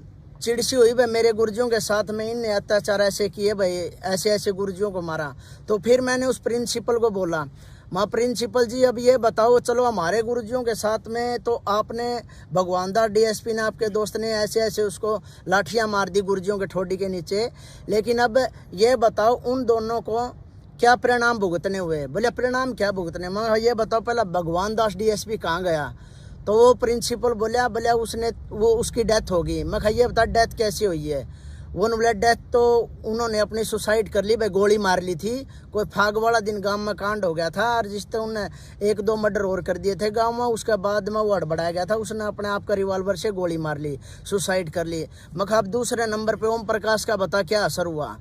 चिड़सी हुई भाई, मेरे गुरुजियों के साथ में इनने अत्याचार ऐसे किए भाई, ऐसे गुरुजियों को मारा। तो फिर मैंने उस प्रिंसिपल को बोला, माँ प्रिंसिपल जी अब ये बताओ, चलो हमारे गुरुजियों के साथ में तो आपने भगवान दास डीएसपी ने, आपके दोस्त ने ऐसे उसको लाठियाँ मार दी गुरुजियों के ठोडी के नीचे, लेकिन अब ये बताओ उन दोनों को क्या परिणाम भुगतने हुए? बोले परिणाम क्या भुगतने? मैं ये बताओ पहला भगवान दास डीएसपी कहाँ गया? तो वो प्रिंसिपल बोला उसने उसकी डेथ होगी। मैं ये बता डेथ कैसे हुई है? वो बोले डेथ तो उन्होंने अपनी सुसाइड कर ली भाई, गोली मार ली थी। कोई फाग वाला दिन गांव में कांड हो गया था और जिससे उन्हें 1-2 मर्डर और कर दिए थे गांव में। उसके बाद में वो हड़बड़ाया गया था, उसने अपने आप का रिवॉल्वर से गोली मार ली, सुसाइड कर ली। मगर अब दूसरे नंबर पे ओम प्रकाश का बता क्या असर हुआ।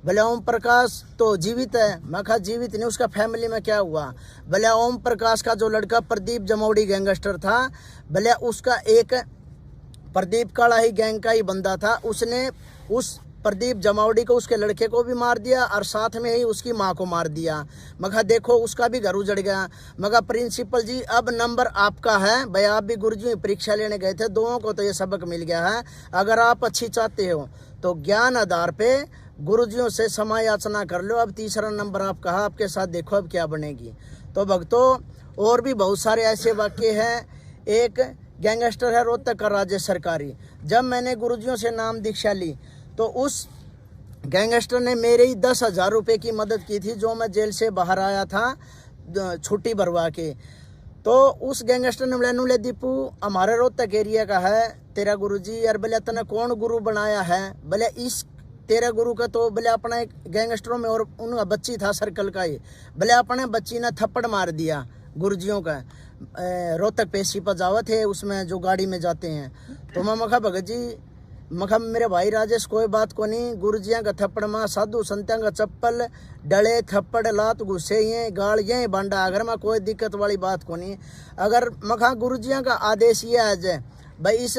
भले ओम प्रकाश तो जीवित है, मैं कहा जीवित नहीं, उसका फैमिली में क्या हुआ। भले ओम प्रकाश का जो लड़का प्रदीप जमौड़ी गैंगस्टर था, भले उसका एक प्रदीप काला ही गैंग का ही बंदा था, उसने उस प्रदीप जमावड़ी को, उसके लड़के को भी मार दिया और साथ में ही उसकी माँ को मार दिया। मगर देखो उसका भी घर उजड़ गया। मगर प्रिंसिपल जी अब नंबर आपका है भाई, आप भी गुरुजी में परीक्षा लेने गए थे, दोनों को तो ये सबक मिल गया है। अगर आप अच्छी चाहते हो तो ज्ञान आधार पे गुरुजियों से समय याचना कर लो। अब तीसरा नंबर आप कहा, आपके साथ देखो अब क्या बनेगी। तो भक्तों और भी बहुत सारे ऐसे वाक्य हैं। एक गैंगस्टर है रोहतक का राजेश सरकारी। जब मैंने गुरुजियों से नाम दीक्षा ली तो उस गैंगस्टर ने मेरे ही 10,000 रुपये की मदद की थी, जो मैं जेल से बाहर आया था छुट्टी भरवा के। तो उस गैंगस्टर ने बोला दीपू हमारे रोहतक एरिया का है तेरा गुरुजी, यार बोले तने कौन गुरु बनाया है। बोले इस तेरा गुरु का तो बोले अपना एक गैंगस्टरों में और उनका बच्ची था सर्कल का ही, बोले अपने बच्ची ने थप्पड़ मार दिया गुरुजियों का। रोहतक पेशी पर जावा थे उसमें जो गाड़ी में जाते हैं। तो मैं मखा भगत जी मखा मेरे भाई राजेश कोई बात को नहीं, गुरुजियाँ का थप्पड़ माँ साधु संत्या का चप्पल डले थप्पड़ लात गुस्से ये गाल ये बांडा, अगर मैं कोई दिक्कत वाली बात को नहीं। अगर मखा गुरुजियाँ का आदेश ये है जय भाई इस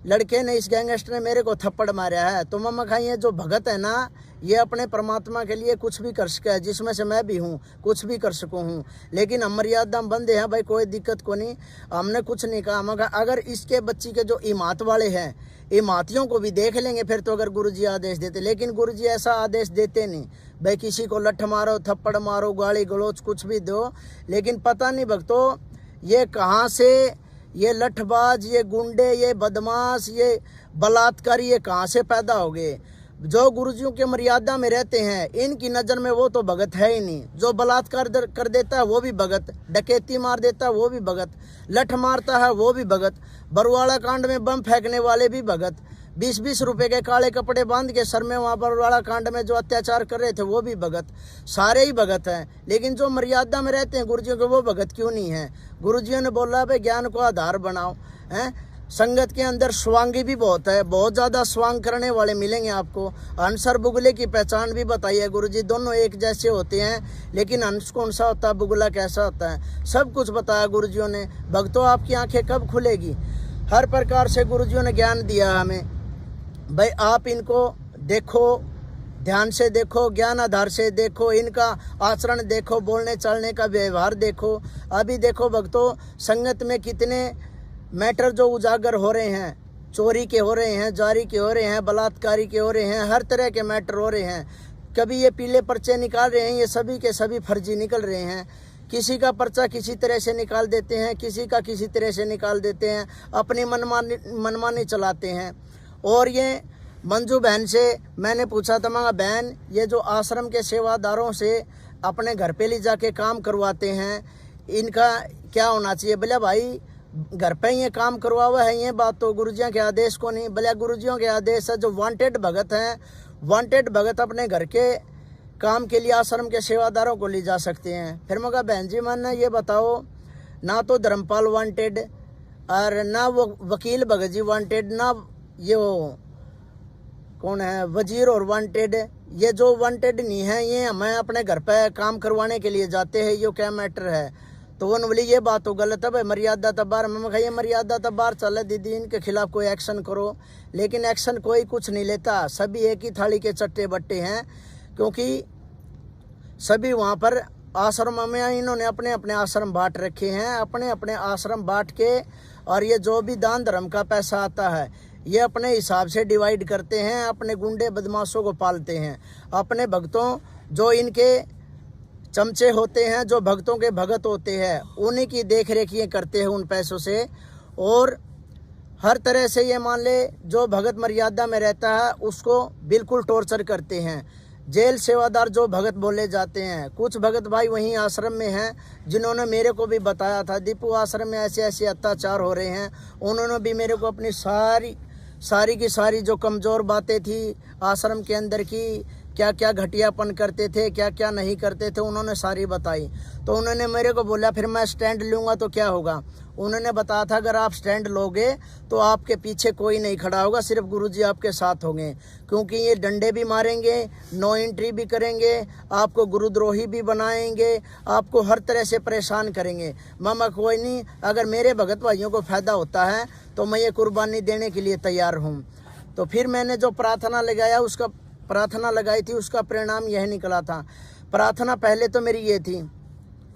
लड़के ने, इस गैंगस्टर ने मेरे को थप्पड़ मारा है, तो मैं मखा ये जो भगत है ना ये अपने परमात्मा के लिए कुछ भी कर सके, जिसमें से मैं भी हूँ, कुछ भी कर सकूँ हूँ। लेकिन हम मर्यादा बंदे हैं भाई, कोई दिक्कत को नहीं, हमने कुछ नहीं कहा। मगर अगर इसके बच्ची के जो इमात वाले हैं इमातियों को भी देख लेंगे फिर तो, अगर गुरुजी आदेश देते। लेकिन गुरुजी ऐसा आदेश देते नहीं भाई किसी को लठ मारो थप्पड़ मारो गाली गलोच कुछ भी दो। लेकिन पता नहीं भक्तों ये कहाँ से ये लठबाज, ये गुंडे, ये बदमाश, ये बलात्कारी ये कहाँ से पैदा हो गए। जो गुरुजियों के मर्यादा में रहते हैं इनकी नज़र में वो तो भगत है ही नहीं। जो बलात्कार कर देता है वो भी भगत, डकैती मार देता है वो भी भगत, लठ मारता है वो भी भगत, बरवाड़ा कांड में बम फेंकने वाले भी भगत, 20-20 रुपए के काले कपड़े बांध के सर में वहाँ बरवाड़ा कांड में जो अत्याचार कर रहे थे वो भी भगत, सारे ही भगत हैं। लेकिन जो मर्यादा में रहते हैं गुरुजियों के वो भगत क्यों नहीं है। गुरुजियों ने बोला भाई ज्ञान को आधार बनाओ हैं। संगत के अंदर स्वांगी भी बहुत है, बहुत ज़्यादा स्वांग करने वाले मिलेंगे आपको। हंस और बुगले की पहचान भी बताइए गुरुजी, दोनों एक जैसे होते हैं लेकिन हंस कौन सा होता है बुगला कैसा होता है, सब कुछ बताया गुरुजियों ने। भक्तों आपकी आंखें कब खुलेगी। हर प्रकार से गुरुजियों ने ज्ञान दिया हमें भाई, आप इनको देखो, ध्यान से देखो, ज्ञान आधार से देखो, इनका आचरण देखो, बोलने चलने का व्यवहार देखो। अभी देखो भक्तों संगत में कितने मैटर जो उजागर हो रहे हैं, चोरी के हो रहे हैं, जारी के हो रहे हैं, बलात्कारी के हो रहे हैं, हर तरह के मैटर हो रहे हैं। कभी ये पीले पर्चे निकाल रहे हैं, ये सभी के सभी फर्जी निकल रहे हैं। किसी का पर्चा किसी तरह से निकाल देते हैं, किसी का किसी तरह से निकाल देते हैं, अपनी मनमानी चलाते हैं। और ये मंजू बहन से मैंने पूछा था, मगर बहन ये जो आश्रम के सेवादारों से अपने घर पे ले जाके काम करवाते हैं इनका क्या होना चाहिए। बोले भाई घर पे ये काम करवा हुआ है, ये बात तो गुरुजियों के आदेश को नहीं। बोले गुरुजियों के आदेश है, जो वांटेड भगत हैं, वांटेड भगत अपने घर के काम के लिए आश्रम के सेवादारों को ले जा सकते हैं। फिर मैं कहा बहन जी मन ये बताओ, ना तो धर्मपाल वांटेड और ना वो वकील भगत जी वांटेड, ना ये वो कौन है वजीर और वांटेड, ये जो वांटेड नहीं है ये हमें अपने घर पे काम करवाने के लिए जाते हैं, ये क्या मैटर है। तो वो बोली ये बात तो गलत है भाई, मर्यादा तबार। मैं कहा ये मर्यादा तबार चले दीदी, इनके खिलाफ कोई एक्शन करो। लेकिन एक्शन कोई कुछ नहीं लेता, सभी एक ही थाली के चट्टे बट्टे हैं, क्योंकि सभी वहाँ पर आश्रम में इन्होंने अपने अपने आश्रम बांट रखे हैं, अपने अपने आश्रम बांट के, और ये जो भी दान धर्म का पैसा आता है ये अपने हिसाब से डिवाइड करते हैं, अपने गुंडे बदमाशों को पालते हैं। अपने भक्तों जो इनके चमचे होते हैं, जो भक्तों के भगत होते हैं, उन्हीं की देख रेख ये करते हैं उन पैसों से। और हर तरह से ये मान ले जो भगत मर्यादा में रहता है उसको बिल्कुल टॉर्चर करते हैं। जेल सेवादार जो भगत बोले जाते हैं, कुछ भगत भाई वहीं आश्रम में हैं जिन्होंने मेरे को भी बताया था दीपू आश्रम में ऐसे ऐसे अत्याचार हो रहे हैं। उन्होंने भी मेरे को अपनी सारी सारी की सारी जो कमज़ोर बातें थी आश्रम के अंदर की, क्या क्या घटियापन करते थे, क्या क्या नहीं करते थे, उन्होंने सारी बताई। तो उन्होंने मेरे को बोला फिर मैं स्टैंड लूँगा तो क्या होगा। उन्होंने बताया था अगर आप स्टैंड लोगे तो आपके पीछे कोई नहीं खड़ा होगा, सिर्फ गुरुजी आपके साथ होंगे, क्योंकि ये डंडे भी मारेंगे, नो एंट्री भी करेंगे, आपको गुरुद्रोही भी बनाएंगे, आपको हर तरह से परेशान करेंगे। मामा कोई नहीं, अगर मेरे भगत भाइयों को फ़ायदा होता है तो मैं ये कुर्बानी देने के लिए तैयार हूँ। तो फिर मैंने जो प्रार्थना लगाई थी उसका परिणाम यह निकला था। प्रार्थना पहले तो मेरी ये थी,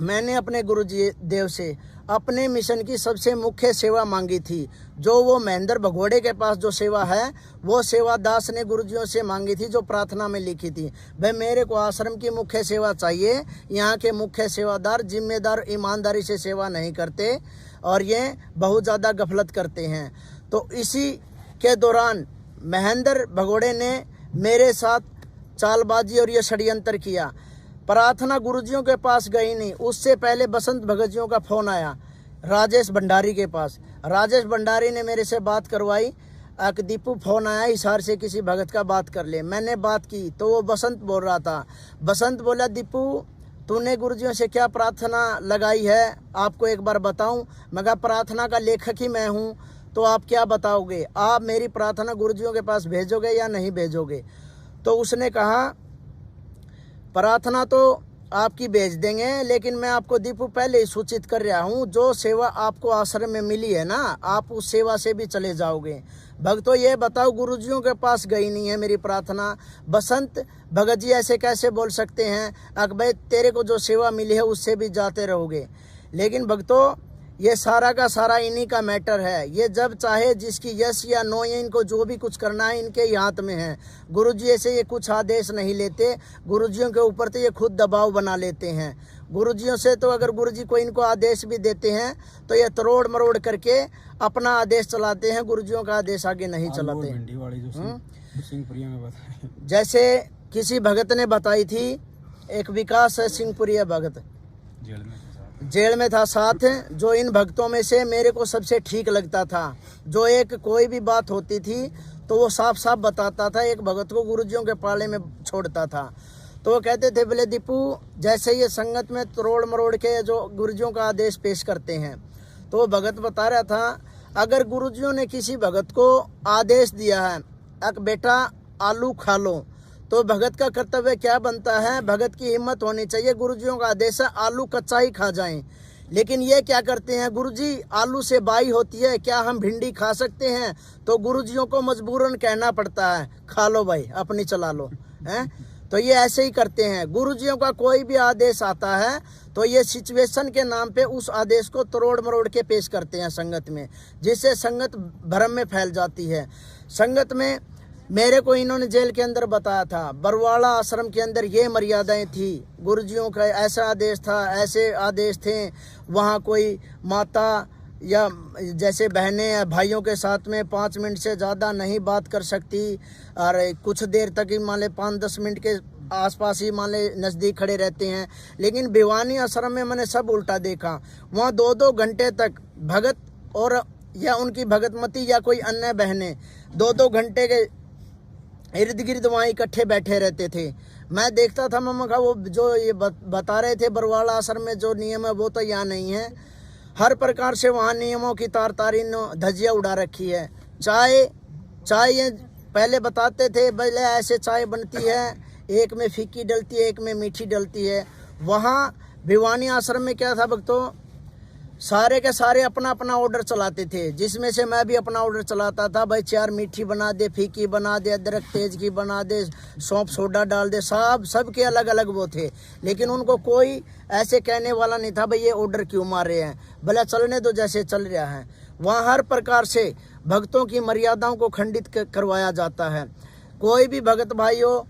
मैंने अपने गुरुजी देव से अपने मिशन की सबसे मुख्य सेवा मांगी थी, जो वो महेंद्र भगोड़े के पास जो सेवा है वो सेवा दास ने गुरुजियों से मांगी थी, जो प्रार्थना में लिखी थी। भाई मेरे को आश्रम की मुख्य सेवा चाहिए, यहाँ के मुख्य सेवादार जिम्मेदार ईमानदारी से सेवा नहीं करते और ये बहुत ज़्यादा गफलत करते हैं। तो इसी के दौरान महेंद्र भगोड़े ने मेरे साथ चालबाजी और ये षड्यंत्र किया। प्रार्थना गुरुजियों के पास गई नहीं, उससे पहले बसंत भगत जियों का फ़ोन आया राजेश भंडारी के पास। राजेश भंडारी ने मेरे से बात करवाई, दीपू फ़ोन आया हिसार से किसी भगत का बात कर ले। मैंने बात की तो वो बसंत बोल रहा था। बसंत बोला दीपू तूने गुरुजियों से क्या प्रार्थना लगाई है, आपको एक बार बताऊं। मैं कहा प्रार्थना का लेखक ही मैं हूं, तो आप क्या बताओगे, आप मेरी प्रार्थना गुरुजियों के पास भेजोगे या नहीं भेजोगे। तो उसने कहा प्रार्थना तो आपकी भेज देंगे, लेकिन मैं आपको दीपू पहले ही सूचित कर रहा हूँ, जो सेवा आपको आश्रम में मिली है ना, आप उस सेवा से भी चले जाओगे। भक्तों ये बताओ गुरुजियों के पास गई नहीं है मेरी प्रार्थना। बसंत भगत जी ऐसे कैसे बोल सकते हैं, अक भाई तेरे को जो सेवा मिली है उससे भी जाते रहोगे। लेकिन भक्तों ये सारा का सारा इन्हीं का मैटर है। ये जब चाहे जिसकी यस या नो, ये इनको जो भी कुछ करना है इनके हाथ में है। गुरुजी ऐसे ये कुछ आदेश नहीं लेते, गुरुजियों के ऊपर तो ये खुद दबाव बना लेते हैं। गुरुजियों से तो अगर गुरुजी को इनको आदेश भी देते हैं तो ये तरोड़ मरोड़ करके अपना आदेश चलाते हैं, गुरुजियों का आदेश आगे नहीं चलाते। जैसे किसी भगत ने बताई थी, एक विकास है सिंहपुरिया भगत, जेल में था साथ, जो इन भक्तों में से मेरे को सबसे ठीक लगता था, जो एक कोई भी बात होती थी तो वो साफ साफ बताता था, एक भगत को गुरुजियों के पाले में छोड़ता था। तो वो कहते थे बोले दीपू जैसे ये संगत में तरोड़ मरोड़ के जो गुरुजियों का आदेश पेश करते हैं, तो वो भगत बता रहा था अगर गुरुजियों ने किसी भगत को आदेश दिया है अक बेटा आलू खा लो, तो भगत का कर्तव्य क्या बनता है, भगत की हिम्मत होनी चाहिए, गुरुजियों का आदेश है आलू कच्चा ही खा जाएं। लेकिन ये क्या करते हैं, गुरुजी आलू से बाई होती है, क्या हम भिंडी खा सकते हैं, तो गुरुजियों को मजबूरन कहना पड़ता है खा लो भाई अपनी चला लो हैं। तो ये ऐसे ही करते हैं, गुरुजियों का कोई भी आदेश आता है तो ये सिचुएशन के नाम पे उस आदेश को तरोड़ मरोड़ के पेश करते हैं संगत में, जिससे संगत भ्रम में फैल जाती है। संगत में मेरे को इन्होंने जेल के अंदर बताया था, बरवाड़ा आश्रम के अंदर ये मर्यादाएं थी, गुरुजियों का ऐसा आदेश था, ऐसे आदेश थे, वहाँ कोई माता या जैसे बहनें या भाइयों के साथ में 5 मिनट से ज़्यादा नहीं बात कर सकती, और कुछ देर तक ही मान ले 5-10 मिनट के आसपास ही मान ले नज़दीक खड़े रहते हैं। लेकिन भिवानी आश्रम में मैंने सब उल्टा देखा, वहाँ 2-2 घंटे तक भगत और या उनकी भगतमती या कोई अन्य बहनें 2-2 घंटे के इर्द गिर्द वहाँ इकट्ठे बैठे रहते थे। मैं देखता था मम्मा का वो जो ये बता रहे थे बरवाड़ा आश्रम में जो नियम है वो तो यहाँ नहीं है। हर प्रकार से वहाँ नियमों की तार-तारी धज्जियाँ उड़ा रखी है। चाय ये पहले बताते थे पहले ऐसे चाय बनती है, एक में फीकी डलती है एक में मीठी डलती है। वहाँ भिवानी आश्रम में क्या था भक्तों, सारे के सारे अपना अपना ऑर्डर चलाते थे, जिसमें से मैं भी अपना ऑर्डर चलाता था। भाई 4 मीठी बना दे, फीकी बना दे, अदरक तेज की बना दे, सौंफ सोडा डाल दे, सब के अलग अलग वो थे। लेकिन उनको कोई ऐसे कहने वाला नहीं था भाई ये ऑर्डर क्यों मार रहे हैं, भला चलने दो जैसे चल रहा है। वहाँ हर प्रकार से भक्तों की मर्यादाओं को खंडित करवाया जाता है। कोई भी भगत भाई हो,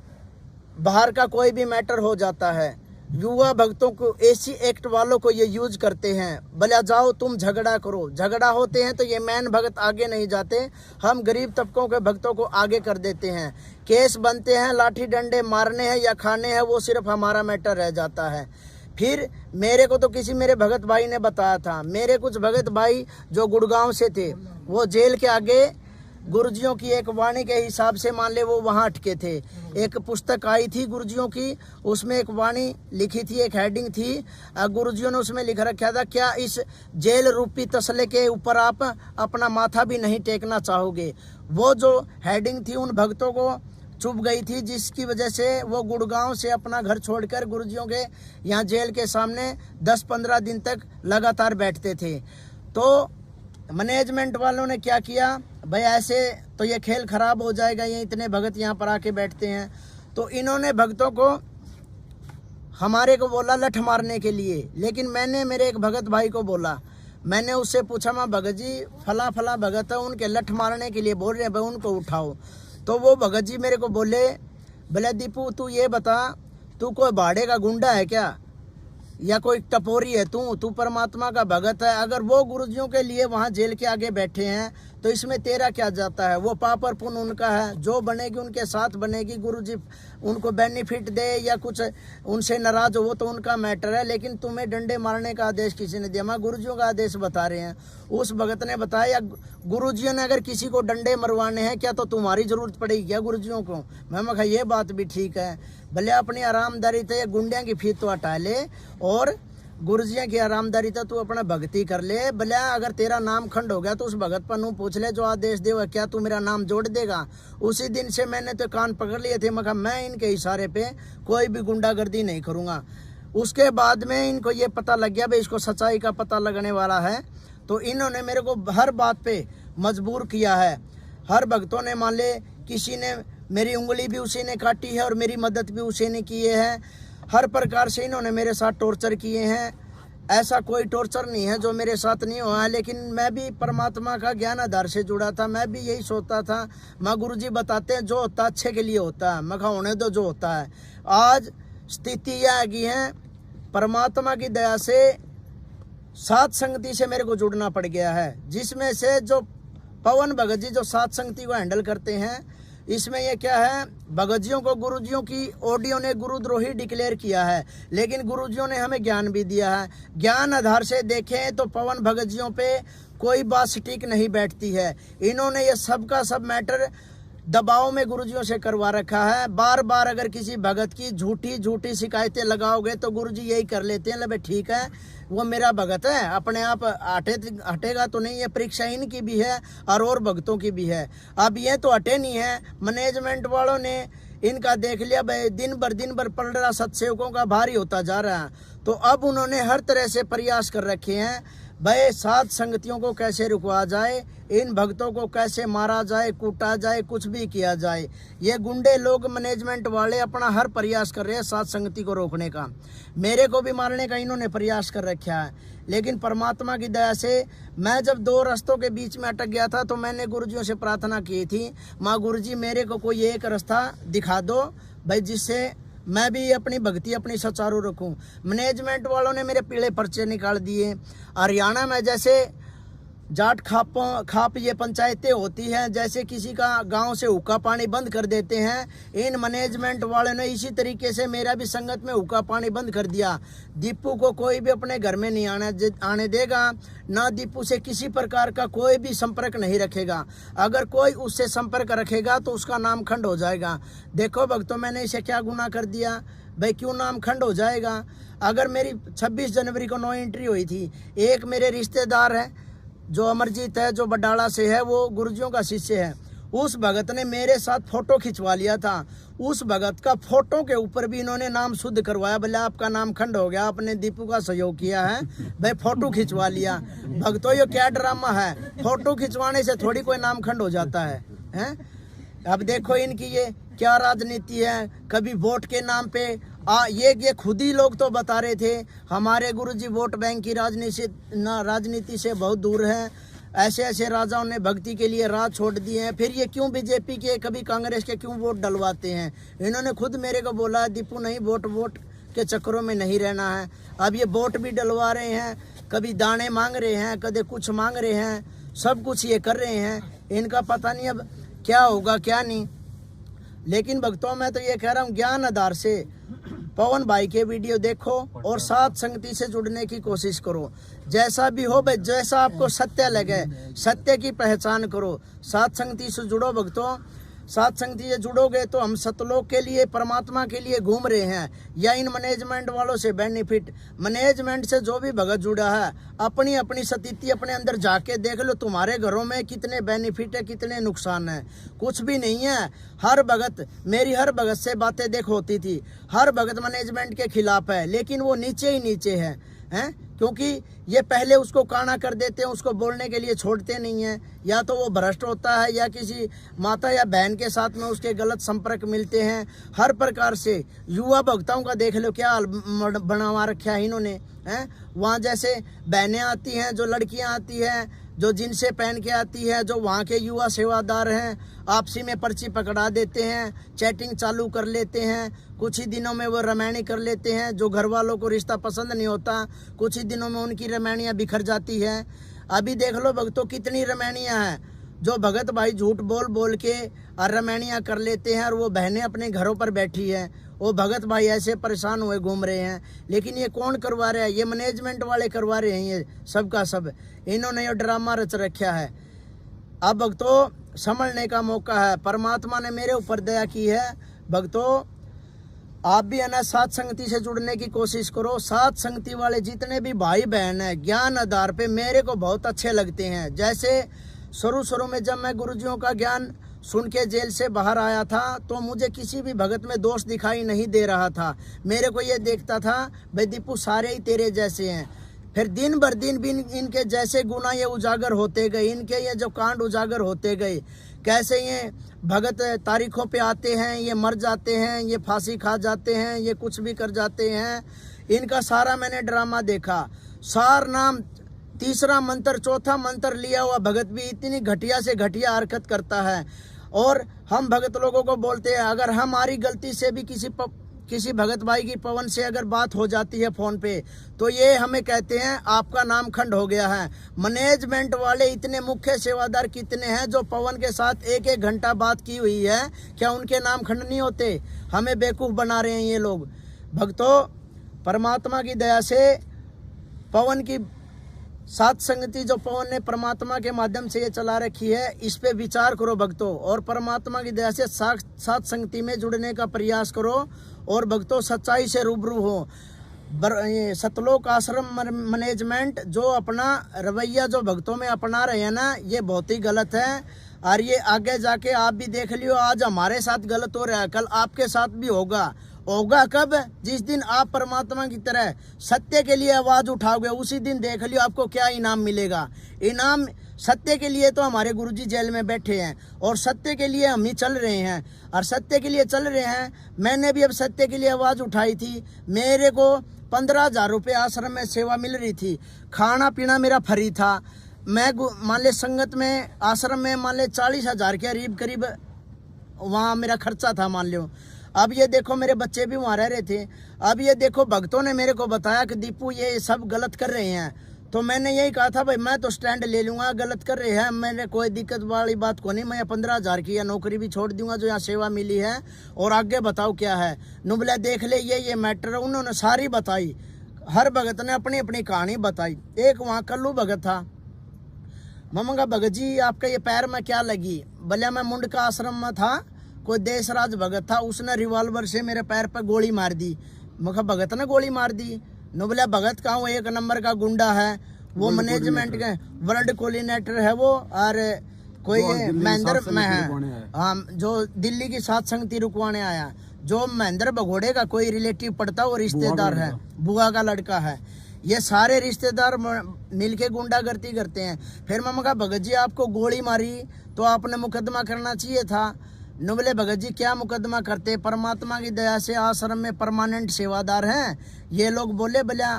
बाहर का कोई भी मैटर हो जाता है, युवा भक्तों को एसी एक्ट वालों को ये यूज करते हैं, भला जाओ तुम झगड़ा करो। झगड़ा होते हैं तो ये मैन भगत आगे नहीं जाते, हम गरीब तबकों के भक्तों को आगे कर देते हैं। केस बनते हैं, लाठी डंडे मारने हैं या खाने हैं, वो सिर्फ हमारा मैटर रह जाता है। फिर मेरे को तो किसी मेरे भगत भाई ने बताया था, मेरे कुछ भगत भाई जो गुड़गांव से थे, वो जेल के आगे गुरुजियों की एक वाणी के हिसाब से मान ले वो वहाँ अटके थे। एक पुस्तक आई थी गुरुजियों की, उसमें एक वाणी लिखी थी, एक हेडिंग थी, गुरुजियों ने उसमें लिख रखा था, क्या इस जेल रूपी तसले के ऊपर आप अपना माथा भी नहीं टेकना चाहोगे। वो जो हेडिंग थी उन भक्तों को चुभ गई थी, जिसकी वजह से वो गुड़गांव से अपना घर छोड़कर गुरुजियों के यहाँ जेल के सामने 10-15 दिन तक लगातार बैठते थे। तो मैनेजमेंट वालों ने क्या किया, भाई ऐसे तो ये खेल खराब हो जाएगा, ये इतने भगत यहाँ पर आके बैठते हैं। तो इन्होंने भक्तों को हमारे को बोला लठ मारने के लिए। लेकिन मैंने मेरे एक भगत भाई को बोला, मैंने उससे पूछा, मैं भगत जी फला फला भगत है, उनके लठ मारने के लिए बोल रहे हैं, भाई उनको उठाओ। तो वो भगत जी मेरे को बोले, भले दीपू तू ये बता, तू कोई भाड़े का गुंडा है क्या, या कोई टपोरी है तू परमात्मा का भगत है। अगर वो गुरुजियों के लिए वहाँ जेल के आगे बैठे हैं तो इसमें तेरा क्या जाता है। वो पाप और पुण्य उनका है, जो बनेगी उनके साथ बनेगी, गुरुजी उनको बेनिफिट दे या कुछ उनसे नाराज हो वो तो उनका मैटर है। लेकिन तुम्हें डंडे मारने का आदेश किसी ने दिया? मैं गुरुजियों का आदेश बता रहे हैं। उस भगत ने बताया, गुरुजियों ने अगर किसी को डंडे मरवाने हैं क्या तो तुम्हारी जरूरत पड़ेगी क्या गुरुजियों को? मैं कहा ये बात भी ठीक है, भले अपनी आरामदारी थे गुंडिया की फीस तो हटा ले और गुरुजिया की आरामदारी था तू अपना भक्ति कर ले। भले अगर तेरा नाम खंड हो गया तो उस भगत पर नू पूछ ले जो आदेश दे, क्या तू मेरा नाम जोड़ देगा? उसी दिन से मैंने तो कान पकड़ लिए थे, मैं इनके इशारे पे कोई भी गुंडागर्दी नहीं करूँगा। उसके बाद में इनको ये पता लग गया भाई इसको सच्चाई का पता लगने वाला है, तो इन्होंने मेरे को हर बात पे मजबूर किया है। हर भक्तों ने मान ले, किसी ने मेरी उंगली भी उसी ने काटी है और मेरी मदद भी उसी ने की है। हर प्रकार से इन्होंने मेरे साथ टॉर्चर किए हैं। ऐसा कोई टॉर्चर नहीं है जो मेरे साथ नहीं हुआ है। लेकिन मैं भी परमात्मा का ज्ञान आधार से जुड़ा था, मैं भी यही सोचता था, माँ गुरुजी बताते हैं जो होता है अच्छे के लिए होता है, मैं कहा होने दो जो होता है। आज स्थिति यह आ गई है, परमात्मा की दया से सात संगति से मेरे को जुड़ना पड़ गया है, जिसमें से जो पवन भगत जी जो सात संगति को हैंडल करते हैं, इसमें ये क्या है, भगतजियों को गुरुजियों की ऑडियो ने गुरुद्रोही डिक्लेयर किया है। लेकिन गुरुजियों ने हमें ज्ञान भी दिया है। ज्ञान आधार से देखें तो पवन भगतजियों पे कोई बात सटीक नहीं बैठती है। इन्होंने ये सब का सब मैटर दबाव में गुरुजियों से करवा रखा है। बार बार अगर किसी भगत की झूठी शिकायतें लगाओगे तो गुरुजी यही कर लेते हैं, ले ठीक है वो मेरा भगत है, अपने आप हटेगा तो नहीं। ये परीक्षा इनकी भी है और भक्तों की भी है। अब ये तो हटे नहीं है, मैनेजमेंट वालों ने इनका देख लिया भाई दिन भर पल रहा सत्सेवकों का भारी होता जा रहा है। तो अब उन्होंने हर तरह से प्रयास कर रखे हैं भाई सात संगतियों को कैसे रुकवा जाए, इन भक्तों को कैसे मारा जाए, कूटा जाए, कुछ भी किया जाए। ये गुंडे लोग मैनेजमेंट वाले अपना हर प्रयास कर रहे हैं सात संगति को रोकने का। मेरे को भी मारने का इन्होंने प्रयास कर रखा है। लेकिन परमात्मा की दया से मैं जब दो रास्तों के बीच में अटक गया था तो मैंने गुरुजियों से प्रार्थना की थी, माँ गुरुजी मेरे को कोई एक रास्ता दिखा दो भाई जिससे मैं भी अपनी भक्ति अपनी सुचारू रखूं। मैनेजमेंट वालों ने मेरे पीले पर्चे निकाल दिए। हरियाणा में जैसे जाट खाप ये पंचायतें होती हैं, जैसे किसी का गांव से हुक्का पानी बंद कर देते हैं, इन मैनेजमेंट वालों ने इसी तरीके से मेरा भी संगत में हुक्का पानी बंद कर दिया। दीपू को कोई भी अपने घर में नहीं आने देगा, ना दीपू से किसी प्रकार का कोई भी संपर्क नहीं रखेगा। अगर कोई उससे संपर्क रखेगा तो उसका नाम खंड हो जाएगा। देखो भक्तों, मैंने इसे क्या गुनाह कर दिया भाई, क्यों नाम खंड हो जाएगा? अगर मेरी 26 जनवरी को 9 एंट्री हुई थी, एक मेरे रिश्तेदार है जो अमरजीत है, जो बडाला से है, वो गुरुजियों का शिष्य है, उस भगत ने मेरे साथ फोटो खिंचवा लिया था। उस भगत का फोटो के ऊपर भी इन्होंने नाम शुद्ध करवाया, बोले आपका नाम खंड हो गया, आपने दीपू का सहयोग किया है भाई, फोटो खिंचवा लिया। भक्तों ये क्या ड्रामा है, फोटो खिंचवाने से थोड़ी कोई नाम खंड हो जाता है, हैं? अब देखो इनकी ये क्या राजनीति है, कभी वोट के नाम पे ये खुद ही लोग तो बता रहे थे हमारे गुरुजी वोट बैंक की राजनीति से बहुत दूर है, ऐसे राजाओं ने भक्ति के लिए राह छोड़ दिए हैं। फिर ये क्यों बीजेपी के कभी कांग्रेस के क्यों वोट डलवाते हैं? इन्होंने खुद मेरे को बोला दीपू नहीं वोट के चक्करों में नहीं रहना है। अब ये वोट भी डलवा रहे हैं, कभी दाने मांग रहे हैं, कभी कुछ मांग रहे हैं, सब कुछ ये कर रहे हैं। इनका पता नहीं अब क्या होगा क्या नहीं। लेकिन भक्तों मैं तो ये कह रहा हूँ ज्ञान आधार से पवन भाई के वीडियो देखो और साथ संगति से जुड़ने की कोशिश करो। जैसा भी हो भाई, जैसा आपको सत्य लगे, सत्य की पहचान करो। साथ संगति से जुड़ो भक्तों, साथ संगति से जुड़ोगे तो हम सतलोक के लिए, परमात्मा के लिए घूम रहे हैं। या इन मैनेजमेंट वालों से बेनिफिट, मैनेजमेंट से जो भी भगत जुड़ा है, अपनी अपनी स्थिति अपने अंदर जाके देख लो, तुम्हारे घरों में कितने बेनिफिट है, कितने नुकसान है। कुछ भी नहीं है। हर भगत, मेरी हर भगत से बातें देख होती थी, हर भगत मैनेजमेंट के खिलाफ है, लेकिन वो नीचे ही नीचे है, क्योंकि ये पहले उसको काना कर देते हैं, उसको बोलने के लिए छोड़ते नहीं हैं। या तो वो भ्रष्ट होता है, या किसी माता या बहन के साथ में उसके गलत संपर्क मिलते हैं। हर प्रकार से युवा भक्तों का देख लो क्या बनवा रखा है इन्होंने, वहाँ जैसे बहनें आती हैं, जो लड़कियाँ आती हैं, जो जिनसे पहन के आती है, जो वहाँ के युवा सेवादार हैं, आपसी में पर्ची पकड़ा देते हैं, चैटिंग चालू कर लेते हैं, कुछ ही दिनों में वो रमैनी कर लेते हैं। जो घर वालों को रिश्ता पसंद नहीं होता, कुछ ही दिनों में उनकी रमैनियाँ बिखर जाती हैं। अभी देख लो भक्तों कितनी रमैनियाँ हैं, जो भगत भाई झूठ बोल बोल के और रमैनियाँ कर लेते हैं, और वो बहनें अपने घरों पर बैठी हैं। वो भगत भाई ऐसे परेशान हुए घूम रहे हैं। लेकिन ये कौन करवा रहा है? ये मैनेजमेंट वाले करवा रहे हैं, ये सब का सब। इन्होंने ये ड्रामा रच रखा है। अब भक्तों संभलने का मौका है, परमात्मा ने मेरे ऊपर दया की है। भक्तों आप भी है ना, साथ संगति से जुड़ने की कोशिश करो। साथ संगति वाले जितने भी भाई बहन हैं, ज्ञान आधार पे मेरे को बहुत अच्छे लगते हैं। जैसे शुरू में जब मैं गुरुजियों का ज्ञान सुन के जेल से बाहर आया था, तो मुझे किसी भी भगत में दोष दिखाई नहीं दे रहा था। मेरे को ये देखता था भाई दीपू सारे ही तेरे जैसे हैं। फिर दिन भर दिन भी इनके जैसे गुना ये उजागर होते गए, इनके ये जो कांड उजागर होते गए। कैसे ये भगत तारीखों पे आते हैं, ये मर जाते हैं, ये फांसी खा जाते हैं, ये कुछ भी कर जाते हैं। इनका सारा मैंने ड्रामा देखा। सार नाम तीसरा मंत्र, चौथा मंत्र लिया हुआ भगत भी इतनी घटिया से घटिया हरकत करता है। और हम भगत लोगों को बोलते हैं, अगर हमारी गलती से भी किसी भगत भाई की पवन से अगर बात हो जाती है फोन पे, तो ये हमें कहते हैं आपका नाम खंड हो गया है। मैनेजमेंट वाले इतने मुख्य सेवादार कितने हैं जो पवन के साथ 1-1 घंटा बात की हुई है, क्या उनके नाम खंड नहीं होते? हमें बेवकूफ़ बना रहे हैं ये लोग। भक्तों परमात्मा की दया से पवन की साथ संगति जो पवन ने परमात्मा के माध्यम से ये चला रखी है, इस पे विचार करो भक्तों, और परमात्मा की दया से साथ संगति में जुड़ने का प्रयास करो। और भक्तों सच्चाई से रूबरू हो। सतलोक आश्रम मैनेजमेंट जो अपना रवैया जो भक्तों में अपना रहे हैं ना, ये बहुत ही गलत है। और ये आगे जाके आप भी देख लियो, आज हमारे साथ गलत हो रहा है, कल आपके साथ भी होगा। होगा कब? जिस दिन आप परमात्मा की तरह सत्य के लिए आवाज उठाओगे, उसी दिन देख लियो आपको क्या इनाम मिलेगा। इनाम सत्य के लिए तो हमारे गुरुजी जेल में बैठे हैं, और सत्य के लिए हम ही चल रहे हैं, और सत्य के लिए चल रहे हैं। मैंने भी अब सत्य के लिए आवाज उठाई थी। मेरे को 15,000 रुपये आश्रम में सेवा मिल रही थी, खाना पीना मेरा फ्री था। मैं मान ले संगत में आश्रम में मान ले 40,000 के करीब वहाँ मेरा खर्चा था मान लो। अब ये देखो मेरे बच्चे भी वहाँ रह रहे थे। अब ये देखो भक्तों ने मेरे को बताया कि दीपू ये सब गलत कर रहे हैं, तो मैंने यही कहा था भाई मैं तो स्टैंड ले लूँगा, गलत कर रहे हैं, मैंने कोई दिक्कत वाली बात को नहीं। मैं 15,000 की या नौकरी भी छोड़ दूंगा जो यहाँ सेवा मिली है, और आगे बताओ क्या है। नुबला देख ले ये मैटर उन्होंने सारी बताई। हर भगत ने अपनी अपनी कहानी बताई। एक वहाँ कल्लू भगत था, ममंगा भगत जी आपका ये पैर में क्या लगी? भले मैं मुंड का आश्रम में था, कोई देशराज भगत था, उसने रिवॉल्वर से मेरे पैर पर गोली मार दी। मैं भगत ने गोली मार दी? नुबला भगत का वो 1 नंबर का गुंडा है, वो मैनेजमेंट के वर्ल्ड कोऑर्डिनेटर है वो, और कोई महेंद्र में है, हाँ, जो दिल्ली की साथ संगति रुकवाने आया। जो महेंद्र भगोड़े का कोई रिलेटिव पड़ता, वो रिश्तेदार है, बुआ का लड़का है। ये सारे रिश्तेदार मिलके गुंडागर्दी करते हैं। फिर मैं कहा भगत जी आपको गोली मारी तो आपने मुकदमा करना चाहिए था। नुबले भगत जी क्या मुकदमा करते? परमात्मा की दया से आश्रम में परमानेंट सेवादार हैं। ये लोग बोले भला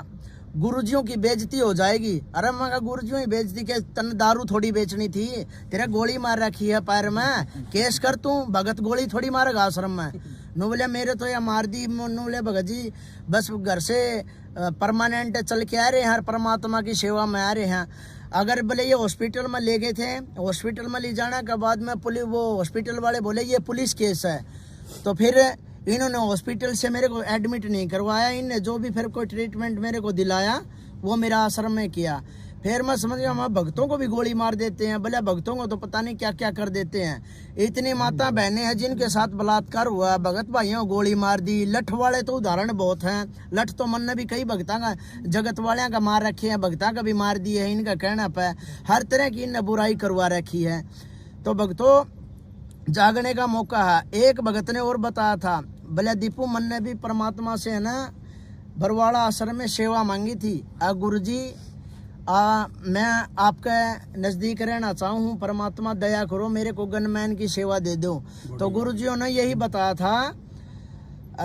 गुरुजियों की बेइज्जती हो जाएगी। अरे मैं कहा गुरुजियों की बेइज्जती के तन दारू थोड़ी बेचनी थी, तेरा गोली मार रखी है पैर में, केस कर तू। भगत गोली थोड़ी मारेगा आश्रम में। नुबले मेरे तो या मार दी। नुबले भगत जी बस घर से परमानेंट चल के आ रहे हैं, हर परमात्मा की सेवा में आ रहे हैं। अगर बोले ये हॉस्पिटल में ले गए थे, हॉस्पिटल में ले जाने के बाद में पुलिस वो हॉस्पिटल वाले बोले ये पुलिस केस है, तो फिर इन्होंने हॉस्पिटल से मेरे को एडमिट नहीं करवाया, इनने जो भी फिर कोई ट्रीटमेंट मेरे को दिलाया वो मेरा आश्रम में किया। फिर मैं समझ गया हम भक्तों को भी गोली मार देते हैं, भले भक्तों को तो पता नहीं क्या क्या कर देते हैं। इतनी माता बहनें हैं जिनके साथ बलात्कार हुआ, भगत भाइयों को गोली मार दी। लठ वाले तो उदाहरण बहुत हैं, लठ तो मन ने भी कई भगता का जगत वाले का मार रखे हैं, भगता का भी मार दिए है। इनका कहना पे हर तरह की इनने बुराई करवा रखी है। तो भक्तों जागने का मौका है। एक भगत ने और बताया था, भले दीपू मन ने भी परमात्मा से है ना बरवाड़ा आश्रम में सेवा मांगी थी। गुरु जी मैं आपके नज़दीक रहना चाहूँ, परमात्मा दया करो मेरे को गनमैन की सेवा दे दो। तो गुरु जी ने यही बताया था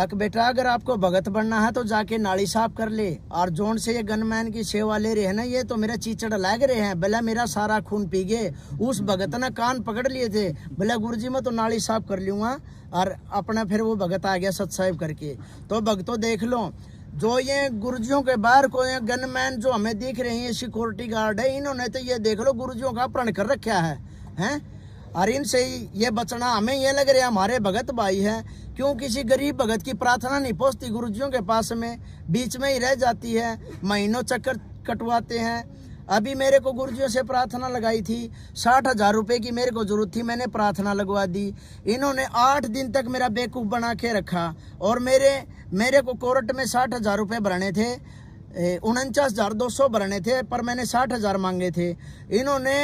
कि बेटा अगर आपको भगत बनना है तो जाके नाली साफ कर ले, और जोन से ये गनमैन की सेवा ले रहे हैं ना, ये तो मेरा चीचड़ लाग रहे हैं, भला मेरा सारा खून पी गए। उस भगत ने कान पकड़ लिए थे, भला गुरु जी मैं तो नाली साफ कर लूँगा, और अपना फिर वो भगत आ गया सत्साहिब करके। तो भगतों देख लो, जो ये गुरुजियों के बाहर को ये गनमैन जो हमें दिख रहे हैं, सिक्योरिटी गार्ड है, इन्होंने तो ये देख लो गुरुजियों का अपहरण कर रखा है हैं। और इनसे ये बचना हमें ये लग रहा है हमारे भगत भाई हैं, क्यों किसी गरीब भगत की प्रार्थना नहीं पहुंचती गुरुजियों के पास में, बीच में ही रह जाती है, महीनों चक्कर कटवाते हैं। अभी मेरे को गुरुजियों से प्रार्थना लगाई थी, 60,000 रुपए की मेरे को जरूरत थी, मैंने प्रार्थना लगवा दी। इन्होंने 8 दिन तक मेरा बेवकूफ़ बना के रखा, और मेरे को कोर्ट में 60,000 रुपये भरने थे, 49,200 भरने थे, पर मैंने 60,000 मांगे थे। इन्होंने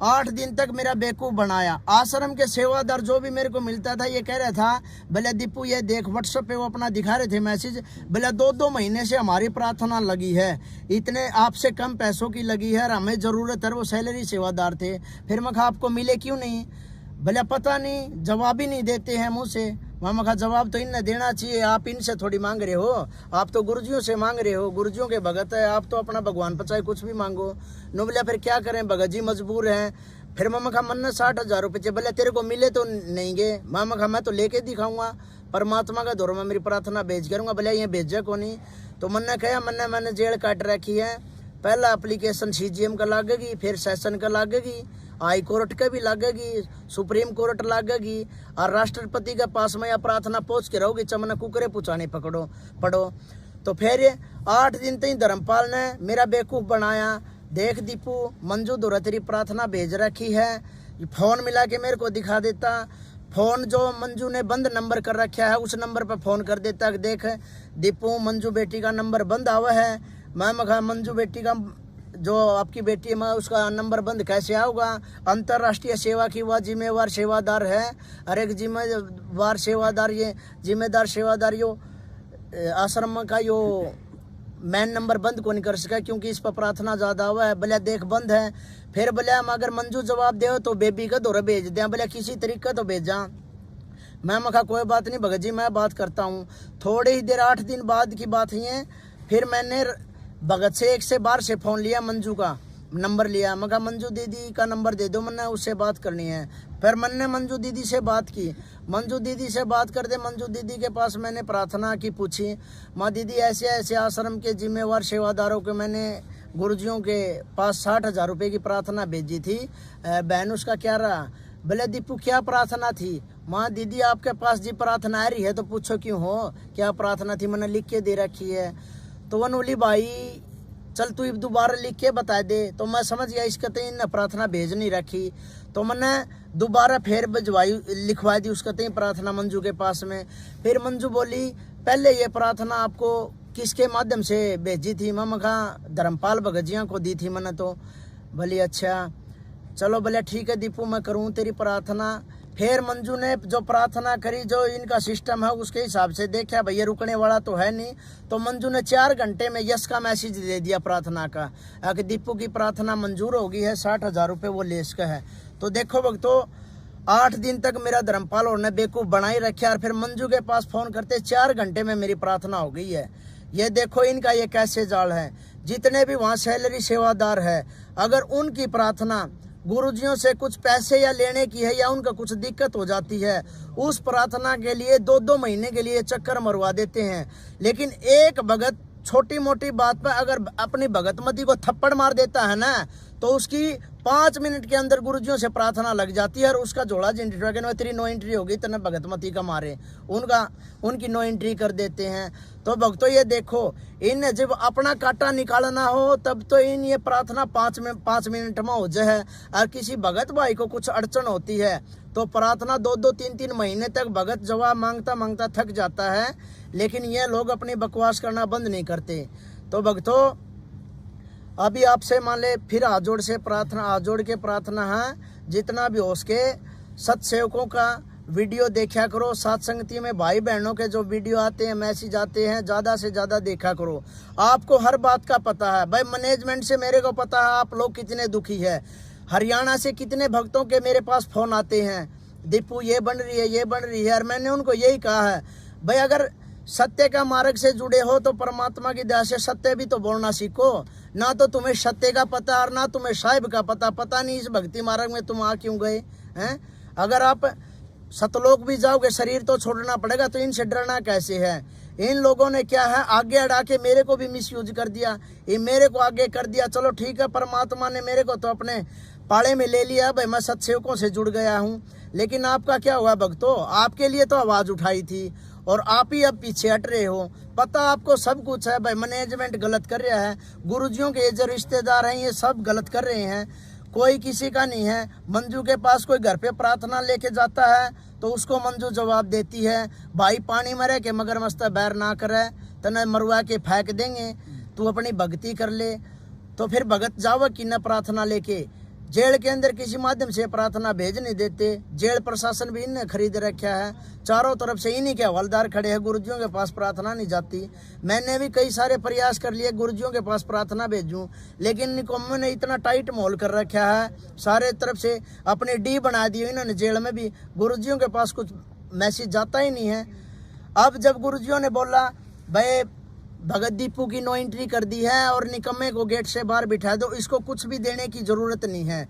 8 दिन तक मेरा बेवकूफ़ बनाया। आश्रम के सेवादार जो भी मेरे को मिलता था ये कह रहा था, भले दीपू ये देख, व्हाट्सएप पे वो अपना दिखा रहे थे मैसेज, भले 2-2 महीने से हमारी प्रार्थना लगी है, इतने आपसे कम पैसों की लगी है और हमें ज़रूरत है। वो सैलरी सेवादार थे। फिर मैं कहा आपको मिले क्यों नहीं, भले पता नहीं, जवाब ही नहीं देते हैं मुँह से। मैं कहा जवाब तो इन्हें देना चाहिए, आप इनसे थोड़ी मांग रहे हो, आप तो गुरुजियों से मांग रहे हो, गुरुजियों के भगत है, आप तो अपना भगवान पर चाहे कुछ भी मांगो। नो बोले फिर क्या करें, भगत जी मजबूर हैं। फिर मैं कहा मन 60,000 रुपये बोले तेरे को मिले तो नहीं गए। मैं कहा मैं तो लेके दिखाऊंगा, परमात्मा का दौर में मेरी प्रार्थना भेज करूँगा, भले ये भेजे को नहीं। तो मन ने कहा मैंने जेल काट रखी है, पहला एप्लीकेशन CGM का लागेगी, फिर सेशन का लागेगी, हाई कोर्ट का भी लागेगी, सुप्रीम कोर्ट लागेगी, और राष्ट्रपति के पास में यह प्रार्थना पहुंच के रहोगी, चमन कुकरे पुचाने पड़ो। तो फिर 8 दिन तक धर्मपाल ने मेरा बेवकूफ़ बनाया। देख दीपू मंजू दोरा तेरी प्रार्थना भेज रखी है, फ़ोन मिला के मेरे को दिखा देता, फ़ोन जो मंजू ने बंद नंबर कर रखा है उस नंबर पर फ़ोन कर देता कि देख दीपू मंजू बेटी का नंबर बंद आवा है। मैं कहा मंजू बेटी का जो आपकी बेटी है, मैं उसका नंबर बंद कैसे आऊँगा, अंतर्राष्ट्रीय सेवा की वह जिम्मेवार सेवादार है, और एक जिम्मेवार सेवादार ये जिम्मेदार सेवादार यो आश्रम का यो मैन नंबर बंद को नहीं कर सका, क्योंकि इस पर प्रार्थना ज़्यादा हुआ है। भले देख बंद है, फिर भले हम अगर मंजू जवाब दे तो बेबी का दौरा भेज दें, भले किसी तरीके तो भेजा। मैं कहा कोई बात नहीं भगत जी मैं बात करता हूँ। थोड़ी ही देर 8 दिन बाद की बात है, फिर मैंने भगत से एक से बाहर से फ़ोन लिया, मंजू का नंबर लिया। मैं कहा मंजू दीदी का नंबर दे दो, मैंने उससे बात करनी है। फिर मैंने मंजू दीदी से बात की, मंजू दीदी से बात करते मंजू दीदी के पास मैंने प्रार्थना की, पूछी माँ दीदी ऐसे ऐसे आश्रम के जिम्मेवार सेवादारों के मैंने गुरुजियों के पास 60,000 रुपये की प्रार्थना भेजी थी, बहन उसका क्या रहा। भले दीपू क्या प्रार्थना थी। माँ दीदी आपके पास जी प्रार्थना आ रही है तो पूछो क्यों हो, क्या प्रार्थना थी, मैंने लिख के दे रखी है। तो वनोली भाई चल तू दोबारा लिख के बता दे। तो मैं समझ गया इसका तो इन प्रार्थना भेज नहीं रखी, तो मैंने दोबारा फिर भिजवाई लिखवा दी उसका तो प्रार्थना मंजू के पास में। फिर मंजू बोली पहले ये प्रार्थना आपको किसके माध्यम से भेजी थी। मैं कहा धर्मपाल भगत जिया को दी थी मैंने। तो भले अच्छा चलो भले ठीक है दीपू मैं करूँ तेरी प्रार्थना। फिर मंजू ने जो प्रार्थना करी, जो इनका सिस्टम है उसके हिसाब से देखा भैया रुकने वाला तो है नहीं, तो मंजू ने 4 घंटे में यस का मैसेज दे दिया प्रार्थना का कि दीपू की प्रार्थना मंजूर होगी है, 60,000 रुपये वो लेस का है। तो देखो भक्तों 8 दिन तक मेरा धर्मपाल और ने बेवकूफ़ बनाई रखा, और फिर मंजू के पास फ़ोन करते 4 घंटे में मेरी प्रार्थना हो गई है। ये देखो इनका ये कैसे जाल है। जितने भी वहाँ सैलरी सेवादार है, अगर उनकी प्रार्थना गुरुजियों से कुछ पैसे या लेने की है या उनका कुछ दिक्कत हो जाती है, उस प्रार्थना के लिए 2-2 महीने के लिए चक्कर मरवा देते हैं। लेकिन एक भगत छोटी मोटी बात पर अगर अपनी भगतमती को थप्पड़ मार देता है ना, तो उसकी 5 मिनट के अंदर गुरुजियों से प्रार्थना लग जाती है और उसका जोड़ा जिंट्री तेरी नो एंट्री होगी तेना भगतमती का मारे उनकी नो एंट्री कर देते हैं। तो भक्तों ये देखो, इन जब अपना कांटा निकालना हो तब तो इन ये प्रार्थना 5 मिनट में हो जाए। और किसी भगत भाई को कुछ अड़चन होती है तो प्रार्थना 2-2, 3-3 महीने तक भगत जवाब मांगता मांगता थक जाता है, लेकिन ये लोग अपनी बकवास करना बंद नहीं करते। तो भक्तों अभी आपसे मान ले फिर हाथ जोड़ के प्रार्थना है, जितना भी हो सके सत्सेवकों का वीडियो देखा करो, सत्संगति में भाई बहनों के जो वीडियो आते हैं, मैसेज आते हैं, ज़्यादा से ज़्यादा देखा करो। आपको हर बात का पता है भाई, मैनेजमेंट से मेरे को पता है आप लोग कितने दुखी है। हरियाणा से कितने भक्तों के मेरे पास फ़ोन आते हैं, दीपू ये बन रही है। और मैंने उनको यही कहा है भाई, अगर सत्य का मार्ग से जुड़े हो तो परमात्मा की दया से सत्य भी तो बोलना सीखो। ना तो तुम्हें सत्य का पता और ना तुम्हें साहिब का पता नहीं इस भक्ति मार्ग में तुम आ क्यों गए हैं। अगर आप सतलोक भी जाओगे शरीर तो छोड़ना पड़ेगा, तो इनसे डरना कैसे है। इन लोगों ने क्या है आगे अड़ा के मेरे को भी मिसयूज कर दिया, ये मेरे को आगे कर दिया। चलो ठीक है, परमात्मा ने मेरे को तो अपने पाले में ले लिया भाई, मैं सत्सेवकों से जुड़ गया हूँ। लेकिन आपका क्या हुआ भक्तों, आपके लिए तो आवाज़ उठाई थी और आप ही अब पीछे हट रहे हो। पता आपको सब कुछ है भाई, मैनेजमेंट गलत कर रहा है, गुरुजियों के जो रिश्तेदार हैं ये सब गलत कर रहे हैं, कोई किसी का नहीं है। मंजू के पास कोई घर पे प्रार्थना लेके जाता है तो उसको मंजू जवाब देती है, भाई पानी में रह के मगर मस्त बैर ना करे, तने मरवा के फेंक देंगे, तू अपनी भक्ति कर ले। तो फिर भगत जावा कि न प्रार्थना लेके जेल के अंदर किसी माध्यम से प्रार्थना भेज नहीं देते। जेल प्रशासन भी इन्हें खरीद रखा है, चारों तरफ से इन्हीं के हवलदार खड़े हैं, गुरुजियों के पास प्रार्थना नहीं जाती। मैंने भी कई सारे प्रयास कर लिए गुरुजियों के पास प्रार्थना भेजूं, लेकिन निकम्मों ने इतना टाइट माहौल कर रखा है, सारे तरफ से अपनी डी बना दी इन्होंने। जेल में भी गुरुजियों के पास कुछ मैसेज जाता ही नहीं है। अब जब गुरुजियों ने बोला भाई भगत दीपू की नो एंट्री कर दी है और निकम्मे को गेट से बाहर बिठा दो, इसको कुछ भी देने की जरूरत नहीं है,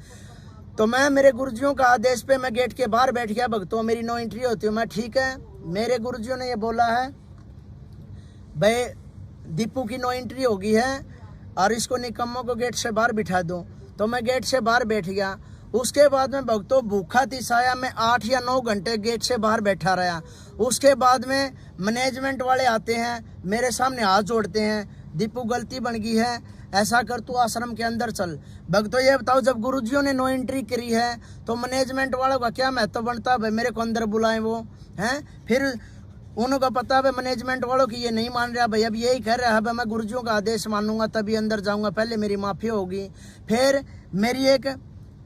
तो मैं मेरे गुरुजियों का आदेश पे मैं गेट के बाहर बैठ गया। भक्तों मेरी नो एंट्री होती है, मैं ठीक है। मेरे गुरुजियों ने ये बोला है भाई दीपू की नो एंट्री हो गई है और इसको निकम्मों को गेट से बाहर बिठा दो, तो मैं गेट से बाहर बैठ गया। उसके बाद में भक्तों भूखा तिसाया मैं 8 या 9 घंटे गेट से बाहर बैठा रहा। उसके बाद में मैनेजमेंट वाले आते हैं, मेरे सामने हाथ जोड़ते हैं, दीपू गलती बन गई है, ऐसा कर तू आश्रम के अंदर चल। भक्तों ये बताओ, जब गुरुजियों ने नो एंट्री करी है तो मैनेजमेंट वालों का क्या महत्व बनता भाई, मेरे को अंदर बुलाएं वो हैं। फिर उनको पता है मैनेजमेंट वालों की ये नहीं मान रहा भाई, अब यही कह रहा है भाई मैं गुरुजियों का आदेश मानूंगा तभी अंदर जाऊंगा, पहले मेरी माफी होगी। फिर मेरी एक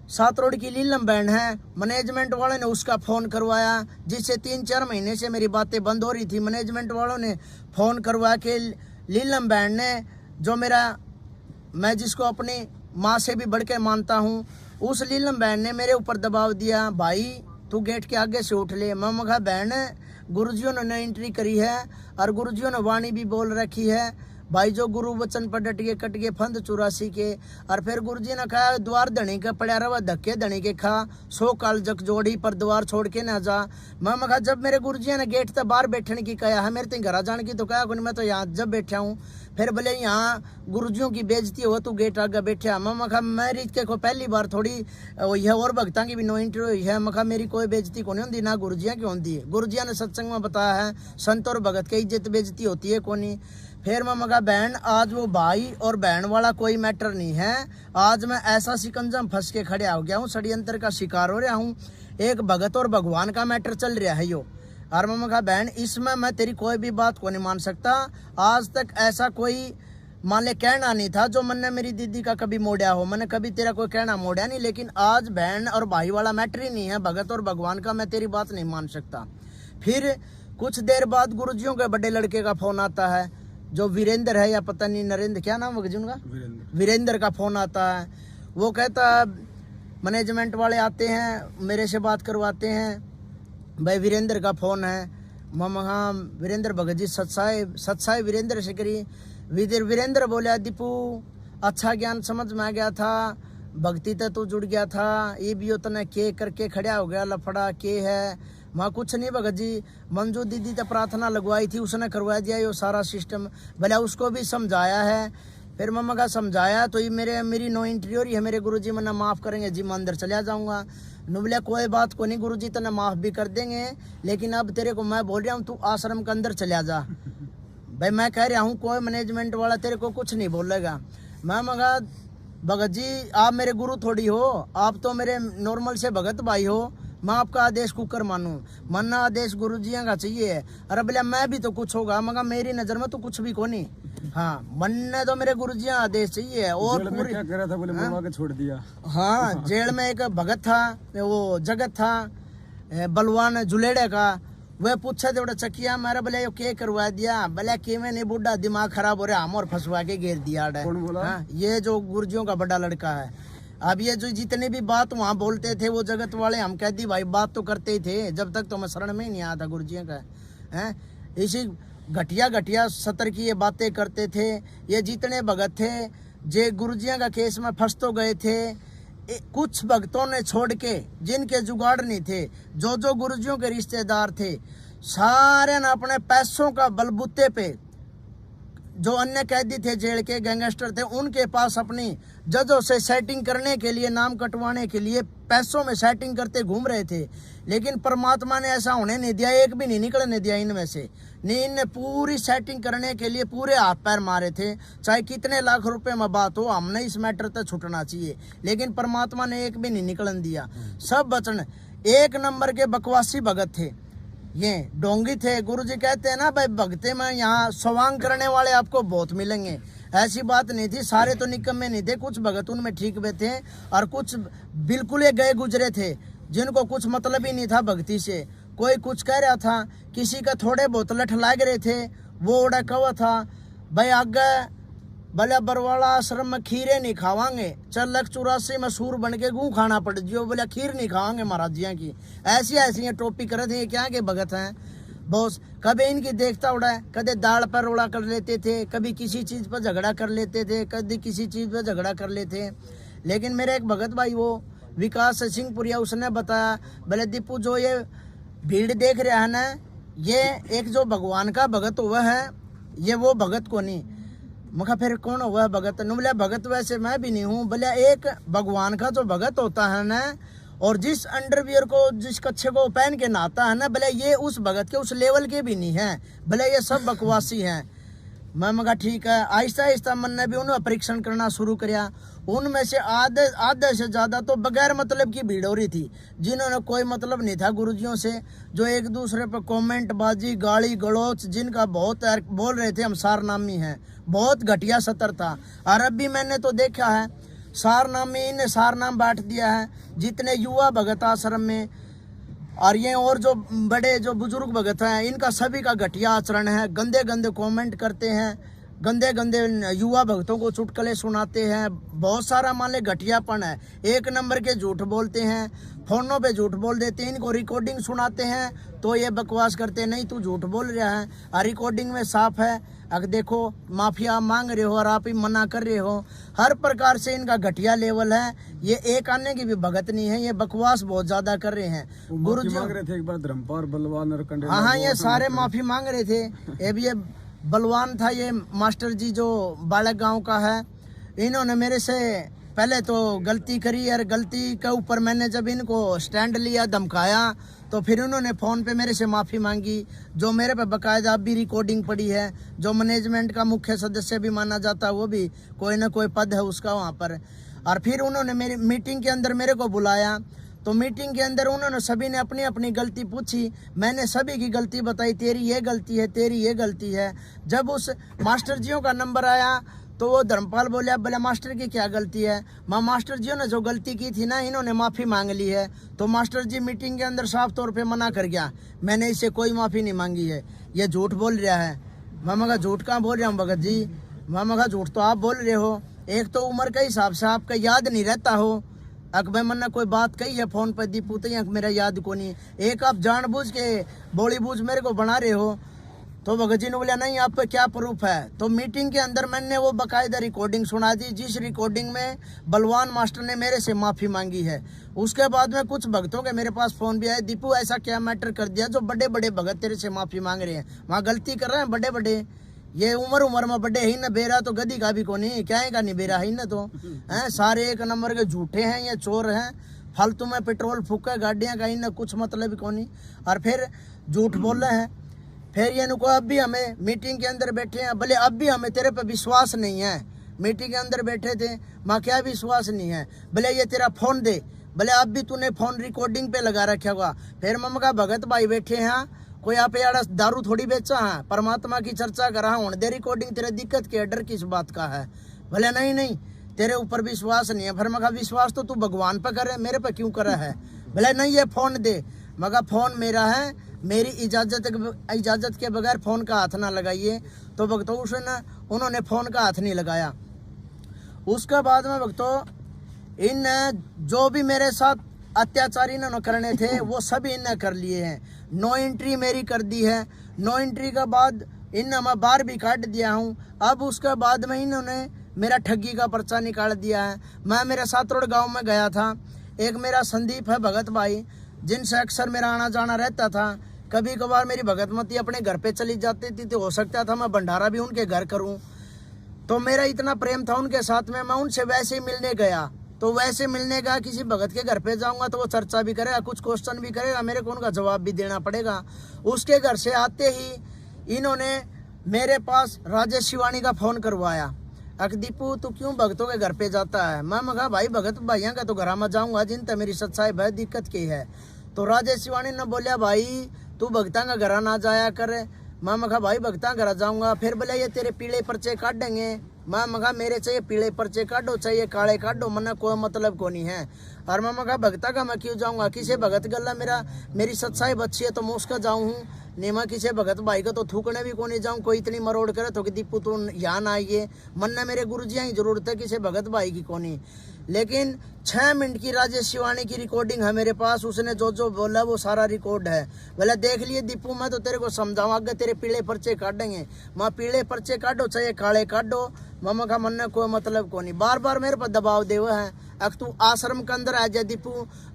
7 रोड की लीलम बहन है, मैनेजमेंट वालों ने उसका फ़ोन करवाया, जिससे 3-4 महीने से मेरी बातें बंद हो रही थी। मैनेजमेंट वालों ने फ़ोन करवा के लीलम बहन ने, जो मैं जिसको अपनी माँ से भी बढ़ के मानता हूँ, उस लीलम बहन ने मेरे ऊपर दबाव दिया, भाई तू गेट के आगे से उठ ले। मैं कहा बहन गुरुजियों ने एंट्री करी है और गुरुजियों ने वाणी भी बोल रखी है भाई, जो गुरु वचन पर डट के कट के फंद 84 के। और फिर गुरुजी ने कहा द्वार धनी का पड़ा रहा धक्के धनी के खा, 100 काल जग जोड़ी पर द्वार छोड़ के ना जा। मैं कहा जब मेरे गुरुजी ने गेट तक बाहर बैठने की कहा है, मेरे तो घर जाने की तो कहा मैं तो यहाँ जब बैठा हूँ। फिर बोले यहाँ गुरुजियों की बेइज्जती हो तू गेट आगे बैठा। मैं कहा मेरी के को पहली बार थोड़ी यह और भक्ता की भी नो एंट्री हुई है। मैं कहा मेरी कोई बेइज्जती को नहीं होती, ना गुरुजिया की होती है। गुरुजिया ने सत्संग में बताया है संत और भगत की इज्जत बेइज्जती होती है कोनी। फिर मैं कहा बहन आज वो भाई और बहन वाला कोई मैटर नहीं है, आज मैं ऐसा शिकंजा में फंस के खड़े हो गया हूँ, षड्यंत्र का शिकार हो रहा हूँ, एक भगत और भगवान का मैटर चल रहा है यो। और मैं कहा बहन इसमें मैं तेरी कोई भी बात को नहीं मान सकता, आज तक ऐसा कोई मान ले कहना नहीं था जो मैंने मेरी दीदी का कभी मोड़ा हो, मैंने कभी तेरा कोई कहना मोड़ा नहीं। लेकिन आज बहन और भाई वाला मैटर ही नहीं है, भगत और भगवान का मैं तेरी बात नहीं मान सकता। फिर कुछ देर बाद गुरुजियों के बड़े लड़के का फोन आता है, जो वीरेंद्र है या पता नहीं नरेंद्र, क्या नाम है उनका, वीरेंद्र का फोन आता है। वो कहता है मैनेजमेंट वाले आते हैं मेरे से बात करवाते हैं, भाई वीरेंद्र का फोन है। हाँ वीरेंद्र भगत जी सत्साई वीरेंद्र से करी। वीरेंद्र बोला दीपू अच्छा ज्ञान समझ में आ गया था, भक्ति तो तू जुड़ गया था, ये भी उतना के करके खड़ा हो गया, लफड़ा के है। वहाँ कुछ नहीं भगत जी, मंजू दीदी तो प्रार्थना लगवाई थी, उसने करवा दिया ये सारा सिस्टम। भले उसको भी समझाया है फिर मम्मा का समझाया तो ये मेरी नो एंट्री हो रही है, मेरे गुरुजी मना माफ करेंगे जी, मैं अंदर चला जाऊंगा। नुबलिया कोई बात को नहीं, गुरुजी तने माफ भी कर देंगे, लेकिन अब तेरे को मैं बोल रहा हूँ तू आश्रम के अंदर चला जा। भाई मैं कह रहा हूँ कोई मैनेजमेंट वाला तेरे को कुछ नहीं बोलेगा। मैं मगा भगत जी आप मेरे गुरु थोड़ी हो, आप तो मेरे नॉर्मल से भगत भाई हो, मैं आपका आदेश कुकर मानूं, मानना आदेश गुरु जी का चाहिए। अरे बोले मैं भी तो कुछ होगा, मगर मेरी नजर में तो कुछ भी को नहीं। हाँ मनने तो मेरे गुरु जी आदेश चाहिए। और पूरी क्या करा था बोले मरवा के छोड़ दिया। हाँ जेल में एक भगत था, वो जगत था बलवान जुलेड़े का, वह पूछा थे चकिया मारा बोले यो के करवा दिया, बोले कि मैं नहीं बुढ़ा दिमाग खराब हो रहा, हम और फंसवा के घेर दिया। कौन बोला? हाँ ये जो गुरुजियों का बड़ा लड़का है। अब ये जो जितने भी बात वहाँ बोलते थे वो जगत वाले, हम कहती भाई बात तो करते ही थे, जब तक तो मैं शरण में ही नहीं आया था गुरुजियों का है। इसी घटिया घटिया सतर की ये बातें करते थे। ये जितने भगत थे जे गुरुजियों का केस में फंस तो गए थे, कुछ भक्तों ने छोड़ के जिनके जुगाड़ नहीं थे, जो गुरुजियों के रिश्तेदार थे, सारे ने अपने पैसों का बलबूते पे, जो अन्य कैदी थे जेल के गैंगस्टर थे, उनके पास अपनी जजों से सेटिंग करने के लिए, नाम कटवाने के लिए पैसों में सेटिंग करते घूम रहे थे। लेकिन परमात्मा ने ऐसा होने नहीं दिया, एक भी नहीं निकलने दिया इनमें से। नहीं, इनने पूरी सेटिंग करने के लिए पूरे हाथ पैर मारे थे, चाहे कितने लाख रुपए में बात हो, हमने इस मैटर तक छूटना चाहिए, लेकिन परमात्मा ने एक भी नहीं निकलन दिया। सब बचन एक नंबर के बकवासी भगत थे, ये डोंगी थे। गुरुजी कहते हैं ना भाई भगते में यहाँ स्वांग करने वाले आपको बहुत मिलेंगे, ऐसी बात नहीं थी। सारे तो निकम्मे नहीं थे, कुछ भगत उनमें ठीक भी थे और कुछ बिल्कुल ही गए गुजरे थे, जिनको कुछ मतलब ही नहीं था भक्ति से। कोई कुछ कह रहा था, किसी का थोड़े बहुत लठ लाग रहे थे, वो उड़ा कवा था भाई आगे भले बरवाला आश्रम में खीरे नहीं खावांगे, चल 84 में सूर बन के गूँ खाना पड़ जियो, बोले खीर नहीं खावांगे महाराज जिया की। ऐसी ऐसी टोपी करे थे, ये क्या के भगत हैं बॉस। कभी इनकी देखता उड़ा है, कभी दाल पर उड़ा कर लेते थे, कभी किसी चीज़ पर झगड़ा कर लेते थे, कभी किसी चीज़ पर झगड़ा कर लेते। लेकिन मेरे एक भगत भाई वो विकास सिंहपुरिया, उसने बताया बोले दीपू जो ये भीड़ देख रहा है ना, ये एक जो भगवान का भगत हुआ है, ये वो भगत को नहीं। मखा फिर कौन हुआ है भगत? बोले भगत वैसे मैं भी नहीं हूँ, बोले एक भगवान का जो भगत होता है ना, और जिस अंडरवियर को जिस कच्छे को पहन के नहाता है ना, बोले ये उस भगत के उस लेवल के भी नहीं है, बोले ये सब बकवासी हैं। मैं मगा ठीक है। आहिस्ता आहिस्ता मन ने भी उन्हें परीक्षण करना शुरू किया। उनमें से आधे से ज़्यादा तो बगैर मतलब की भीड़ हो रही थी, जिन्होंने कोई मतलब नहीं था गुरुजियों से, जो एक दूसरे पर कमेंट बाजी गाली गलौच जिनका बहुत बोल रहे थे हम सारनामी हैं, बहुत घटिया सतर था। और अब भी मैंने तो देखा है सारनामी, इन्हें सारनाम बांट दिया है जितने युवा भगत आश्रम में, और ये और जो बड़े जो बुजुर्ग भगत हैं इनका सभी का घटिया आचरण है। गंदे गंदे कमेंट करते हैं, गंदे गंदे युवा भक्तों को चुटकुले सुनाते हैं, बहुत सारा मान ले घटियापन है। एक नंबर के झूठ बोलते हैं, फोनों पे झूठ बोल देते हैं, इनको रिकॉर्डिंग सुनाते हैं तो ये बकवास करते हैं नहीं तू झूठ बोल रहा है, और रिकॉर्डिंग में साफ है अगर देखो माफिया मांग रहे हो और आप ही मना कर रहे हो। हर प्रकार से इनका घटिया लेवल है। ये एक आने की भी भगत नहीं है, ये बकवास बहुत ज्यादा कर रहे हैं। गुरु जी मांग रहे थे एक बार धर्मपाल बलवान और कंडे, हाँ ये सारे माफी मांग रहे थे। ये बलवान था, ये मास्टर जी जो बालक गांव का है, इन्होंने मेरे से पहले तो गलती करी, और गलती के ऊपर मैंने जब इनको स्टैंड लिया धमकाया तो फिर उन्होंने फ़ोन पे मेरे से माफ़ी मांगी, जो मेरे पे बकायदा अब भी रिकॉर्डिंग पड़ी है। जो मैनेजमेंट का मुख्य सदस्य भी माना जाता है, वो भी कोई ना कोई पद है उसका वहाँ पर। और फिर उन्होंने मेरी मीटिंग के अंदर मेरे को बुलाया, तो मीटिंग के अंदर उन्होंने सभी ने अपनी अपनी गलती पूछी, मैंने सभी की गलती बताई, तेरी ये गलती है, तेरी ये गलती है। जब उस मास्टर जियों का नंबर आया तो वो धर्मपाल बोले बोले मास्टर की क्या गलती है? मास्टर जी ने जो गलती की थी ना, इन्होंने माफ़ी मांग ली है। तो मास्टर जी मीटिंग के अंदर साफ तौर पे मना कर गया, मैंने इससे कोई माफ़ी नहीं मांगी है, ये झूठ बोल रहा है। मामा का झूठ कहाँ बोल रहा हूँ भगत जी? मामा का झूठ तो आप बोल रहे हो। एक तो उम्र के हिसाब से आपका याद नहीं रहता हो, अकबर मन ने कोई बात कही है फ़ोन पर दीपू तो मेरा याद को नहीं। एक आप जानबूझ के बोली बूझ मेरे को बना रहे हो। तो भगत जी ने बोला नहीं आप पे क्या प्रूफ है? तो मीटिंग के अंदर मैंने वो बाकायदा रिकॉर्डिंग सुना दी, जिस रिकॉर्डिंग में बलवान मास्टर ने मेरे से माफ़ी मांगी है। उसके बाद में कुछ भक्तों के मेरे पास फ़ोन भी आए, दीपू ऐसा क्या मैटर कर दिया जो बड़े बड़े भगत तेरे से माफ़ी मांग रहे हैं, वहाँ गलती कर रहे हैं बड़े बड़े, ये उम्र में बड़े ही न, बेरा तो गदी का भी को नहीं, क्या है का नहीं बेरा ही न, तो हैं सारे एक नंबर के झूठे हैं, ये चोर हैं, फालतू में पेट्रोल फूका गाड़ियां का ही न, कुछ मतलब को नहीं, और फिर झूठ बोल रहे हैं। फिर ये नुको अब भी हमें मीटिंग के अंदर बैठे हैं, भले अब भी हमें तेरे पे विश्वास नहीं है, मीटिंग के अंदर बैठे थे माँ क्या विश्वास नहीं है, भले ये तेरा फोन दे, भले अब भी तूने फोन रिकॉर्डिंग पे लगा रखा होगा। फिर मम्मा का भगत भाई बैठे हैं, कोई आप यार दारू थोड़ी बेचा है, परमात्मा की चर्चा कर रहा हूँ, दे रिकॉर्डिंग, तेरे दिक्कत के डर किस बात का है, भले नहीं नहीं तेरे ऊपर विश्वास नहीं है। फिर मगा विश्वास तो तू भगवान पे करे, मेरे पे क्यों करे है, भले नहीं ये फोन दे, मगा फोन मेरा है, मेरी इजाजत के बगैर फोन का हाथ ना लगाइए। तो भक्तों उन्होंने फोन का हाथ नहीं लगाया। उसके बाद में भक्तों इन जो भी मेरे साथ अत्याचार इन्होंने करने थे वो सभी इन्होंने कर लिए हैं। नो एंट्री मेरी कर दी है, नो एंट्री के बाद इन्हें मैं बाहर भी काट दिया हूँ। अब उसके बाद में इन्होंने मेरा ठगी का पर्चा निकाल दिया है। मैं मेरे सातरोड गांव में गया था, एक मेरा संदीप है भगत भाई, जिनसे अक्सर मेरा आना जाना रहता था। कभी कभार मेरी भगतमती अपने घर पे चली जाती थी तो हो सकता था मैं भंडारा भी उनके घर करूं। तो मेरा इतना प्रेम था उनके साथ में, मैं उनसे वैसे ही मिलने गया। तो वैसे मिलने गया, किसी भगत के घर पे जाऊंगा तो वो चर्चा भी करेगा, कुछ क्वेश्चन भी करेगा, मेरे को उनका जवाब भी देना पड़ेगा। उसके घर से आते ही इन्होंने मेरे पास राजेश शिवानी का फोन करवाया, अक दीपू तू क्यों भगतों के घर पे जाता है। मैं कहा भाई भगत भाइयों का तो घर में जाऊंगा जिन तक मेरी सच्चाई बहुत दिक्कत की है। तो राजेश शिवानी ने बोलिया भाई तू भगता का घर ना जाया कर। मैं कहा भाई भगता घर जाऊंगा। फिर बोले ये तेरे पीले पर्चे काटेंगे। मैं कहा मेरे चाहिए पीले पर्चे काटो, चाहिए काले काटो, मना कोई मतलब को नहीं है। और मैं कहा भगता का मैं क्यों जाऊंगा, किसी भगत गला मेरी सच्चाई बच्ची है तो मैं उसका जाऊँ हूँ, नहीं मैं किसी भगत भाई का तो थूकने भी को नहीं जाऊँ। कोई इतनी मरोड़ करे तो कि दीपू तू यहाँ ना आइए, मन मेरे गुरुजी ही जरूरत है, किसी भगत भाई की को नहीं। लेकिन 6 मिनट की राजेश शिवानी की रिकॉर्डिंग है मेरे पास, उसने जो जो बोला वो सारा रिकॉर्ड है। बोला देख लिए दीपू मैं तो तेरे को समझाऊँ, आगे तेरे पीले पर्चे काटेंगे। मैं पीले पर्चे काटो चाहे काले काटो, मम्मा का मन ने कोई मतलब को नहीं। बार बार मेरे पर दबाव दे हुए हैं, अब तू आश्रम के अंदर आ जा दीपू,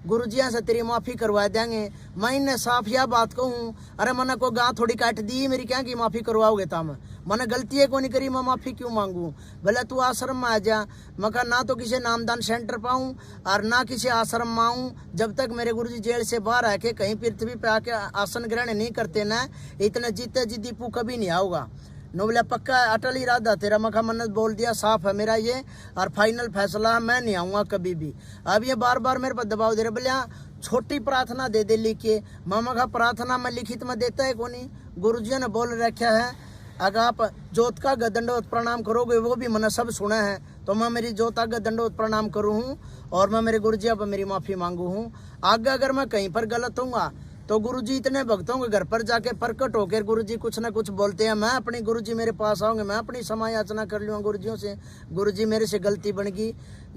गुरुजिया से तेरी माफी करवा देंगे। मैं इन्हें साफ यह बात कहूँ, अरे मैंने को गाँव थोड़ी काट दी, मेरी क्या की माफी करवाओगे तम, मैंने गलती है को नहीं करी, मैं माफी क्यों मांगू। भले तू आश्रम में आ जा। मैं कहा ना तो किसी नामदान सेंटर पाऊँ और ना किसी आश्रम में आऊँ, जब तक मेरे गुरुजी जेल से बाहर आके कहीं पृथ्वी पे आके आसन ग्रहण नहीं करते ना, इतने जीते जी दीपू कभी नहीं आऊगा। नो बोला पक्का अटल इरादा तेरा। मखा मन्नत बोल दिया, साफ है मेरा ये और फाइनल फैसला है, मैं नहीं आऊँगा कभी भी। अब ये बार बार मेरे पर दबाव दे रहे, बोले छोटी प्रार्थना दे दे लिख के। मामा का प्रार्थना में लिखित में देता है को नहीं, गुरुजी ने बोल रखा है अगर आप जोत का दंडवत प्रणाम करोगे, वो भी मैंने सब सुना है, तो मैं मेरी जोत का दंडवत प्रणाम करूँ हूँ और मैं मेरे गुरुजी पर मेरी माफ़ी मांगू हूँ। आगे अगर मैं कहीं पर गलत हूँगा तो गुरुजी इतने भक्तों के घर पर जाके प्रकट होकर गुरुजी कुछ ना कुछ बोलते हैं, मैं अपनी गुरुजी मेरे पास आऊँगे, मैं अपनी समय याचना कर लूँगा गुरुजियों से, गुरुजी मेरे से गलती बन गई,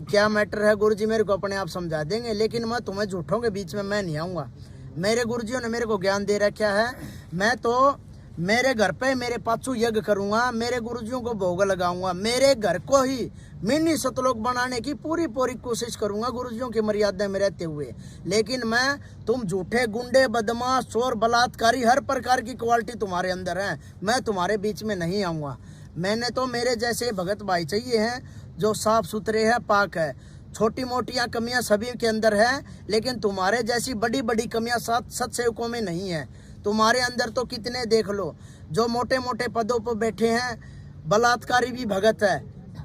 क्या मैटर है, गुरुजी मेरे को अपने आप समझा देंगे। लेकिन मैं तुम्हें झूठों के बीच में मैं नहीं आऊँगा। मेरे गुरुजियों ने मेरे को ज्ञान दे रखा है, मैं तो मेरे घर पे मेरे पाछू यज्ञ करूँगा, मेरे गुरुजियों को भोग लगाऊंगा, मेरे घर को ही मिनी सतलोक बनाने की पूरी कोशिश करूंगा गुरुजियों की मर्यादा में रहते हुए। लेकिन मैं तुम झूठे गुंडे बदमाश चोर बलात्कारी हर प्रकार की क्वालिटी तुम्हारे अंदर है, मैं तुम्हारे बीच में नहीं आऊँगा। मैंने तो मेरे जैसे भगत भाई चाहिए हैं जो साफ सुथरे है, पाक है। छोटी मोटियाँ कमियाँ सभी के अंदर है, लेकिन तुम्हारे जैसी बड़ी बड़ी कमियाँ सत्सेवकों में नहीं है। तुम्हारे अंदर तो कितने देख लो, जो मोटे मोटे पदों पर बैठे हैं, बलात्कारी भी भगत है,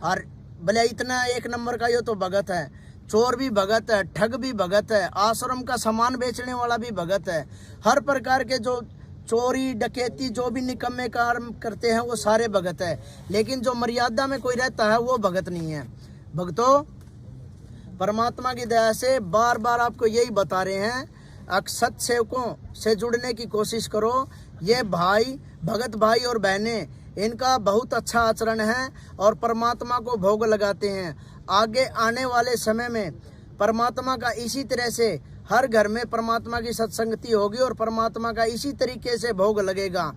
और भले इतना एक नंबर का ये तो भगत है, चोर भी भगत है, ठग भी भगत है, आश्रम का सामान बेचने वाला भी भगत है। हर प्रकार के जो चोरी डकैती जो भी निकम्मे काम करते हैं वो सारे भगत है, लेकिन जो मर्यादा में कोई रहता है वो भगत नहीं है। भक्तों, परमात्मा की दया से बार बार आपको यही बता रहे हैं, सत सेवकों से जुड़ने की कोशिश करो। ये भाई भगत भाई और बहनें, इनका बहुत अच्छा आचरण है और परमात्मा को भोग लगाते हैं। आगे आने वाले समय में परमात्मा का इसी तरह से हर घर में परमात्मा की सत्संगति होगी और परमात्मा का इसी तरीके से भोग लगेगा।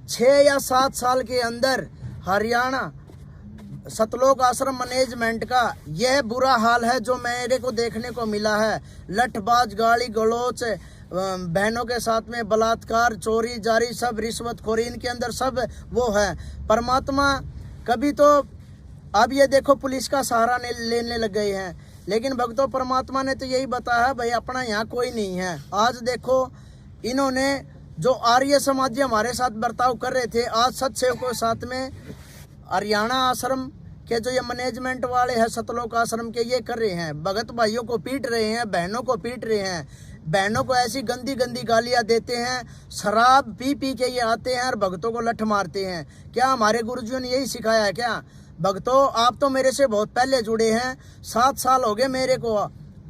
6 या 7 साल के अंदर हरियाणा सतलोक आश्रम मैनेजमेंट का यह बुरा हाल है जो मेरे को देखने को मिला है। लठबाज, गाली गलौच, बहनों के साथ में बलात्कार, चोरी जारी, सब रिश्वतखोरी इनके अंदर सब वो है। परमात्मा कभी तो अब ये देखो पुलिस का सहारा लेने लग गए हैं, लेकिन भक्तों परमात्मा ने तो यही बताया भाई अपना यहाँ कोई नहीं है। आज देखो इन्होंने जो आर्य समाजी हमारे साथ बर्ताव कर रहे थे, आज सत्सेवकों के साथ में हरियाणा आश्रम के जो ये मैनेजमेंट वाले हैं सतलोक आश्रम के, ये कर रहे हैं। भगत भाइयों को पीट रहे हैं, बहनों को पीट रहे हैं, बहनों को ऐसी गंदी गंदी गालियां देते हैं। शराब पी पी के ये आते हैं और भक्तों को लठ मारते हैं। क्या हमारे गुरुजियों ने यही सिखाया है क्या? भक्तों आप तो मेरे से बहुत पहले जुड़े हैं, 7 साल हो गए मेरे को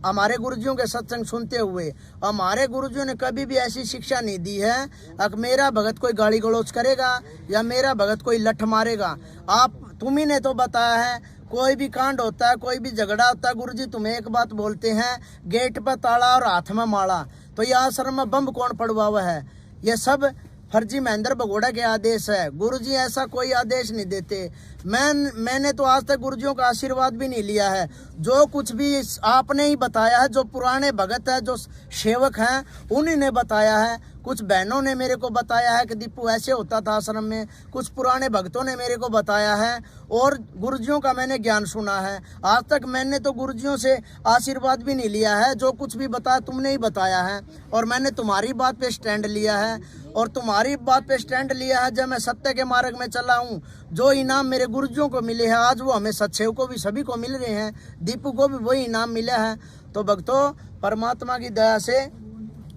हमारे गुरुजियों के सत्संग सुनते हुए। हमारे गुरुजियों ने कभी भी ऐसी शिक्षा नहीं दी है अब मेरा भगत कोई गाली गलौच करेगा या मेरा भगत कोई लठ मारेगा। आप तुम्ही ने तो बताया है कोई भी कांड होता है, कोई भी झगड़ा होता है, गुरुजी तुम्हें एक बात बोलते हैं, गेट पर ताला और हाथ में माला। तो ये आश्रम में बम कौन पड़वा हुआ है? ये सब फर्जी महेंद्र भगोड़ा के आदेश है। गुरुजी ऐसा कोई आदेश नहीं देते। मैंने तो आज तक गुरुजियों का आशीर्वाद भी नहीं लिया है। जो कुछ भी आपने ही बताया है, जो पुराने भगत है, जो सेवक हैं, उन्हीं ने बताया है। कुछ बहनों ने मेरे को बताया है कि दीपू ऐसे होता था आश्रम में, कुछ पुराने भक्तों ने मेरे को बताया है और गुरुजियों का मैंने ज्ञान सुना है। आज तक मैंने तो गुरुजियों से आशीर्वाद भी नहीं लिया है। जो कुछ भी बताया तुमने ही बताया है और मैंने तुम्हारी बात पे स्टैंड लिया है और तुम्हारी बात पे स्टैंड लिया है। जब मैं सत्य के मार्ग में चला हूँ, जो इनाम मेरे गुरुजियों को मिले हैं आज वो हमें सत्सेव को भी सभी को मिल रहे हैं, दीपू को भी वही इनाम मिला है। तो भक्तों परमात्मा की दया से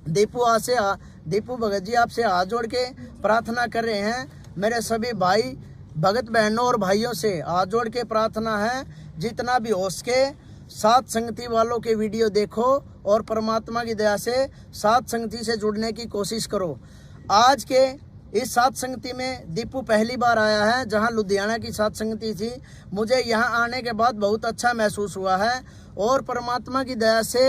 दीपू भगत जी आपसे हाथ जोड़ के प्रार्थना कर रहे हैं। मेरे सभी भाई भगत बहनों और भाइयों से हाथ जोड़ के प्रार्थना है, जितना भी हो सके साथ संगति वालों के वीडियो देखो और परमात्मा की दया से साथ संगति से जुड़ने की कोशिश करो। आज के इस साथ संगति में दीपू पहली बार आया है, जहां लुधियाना की साथ संगति थी। मुझे यहां आने के बाद बहुत अच्छा महसूस हुआ है और परमात्मा की दया से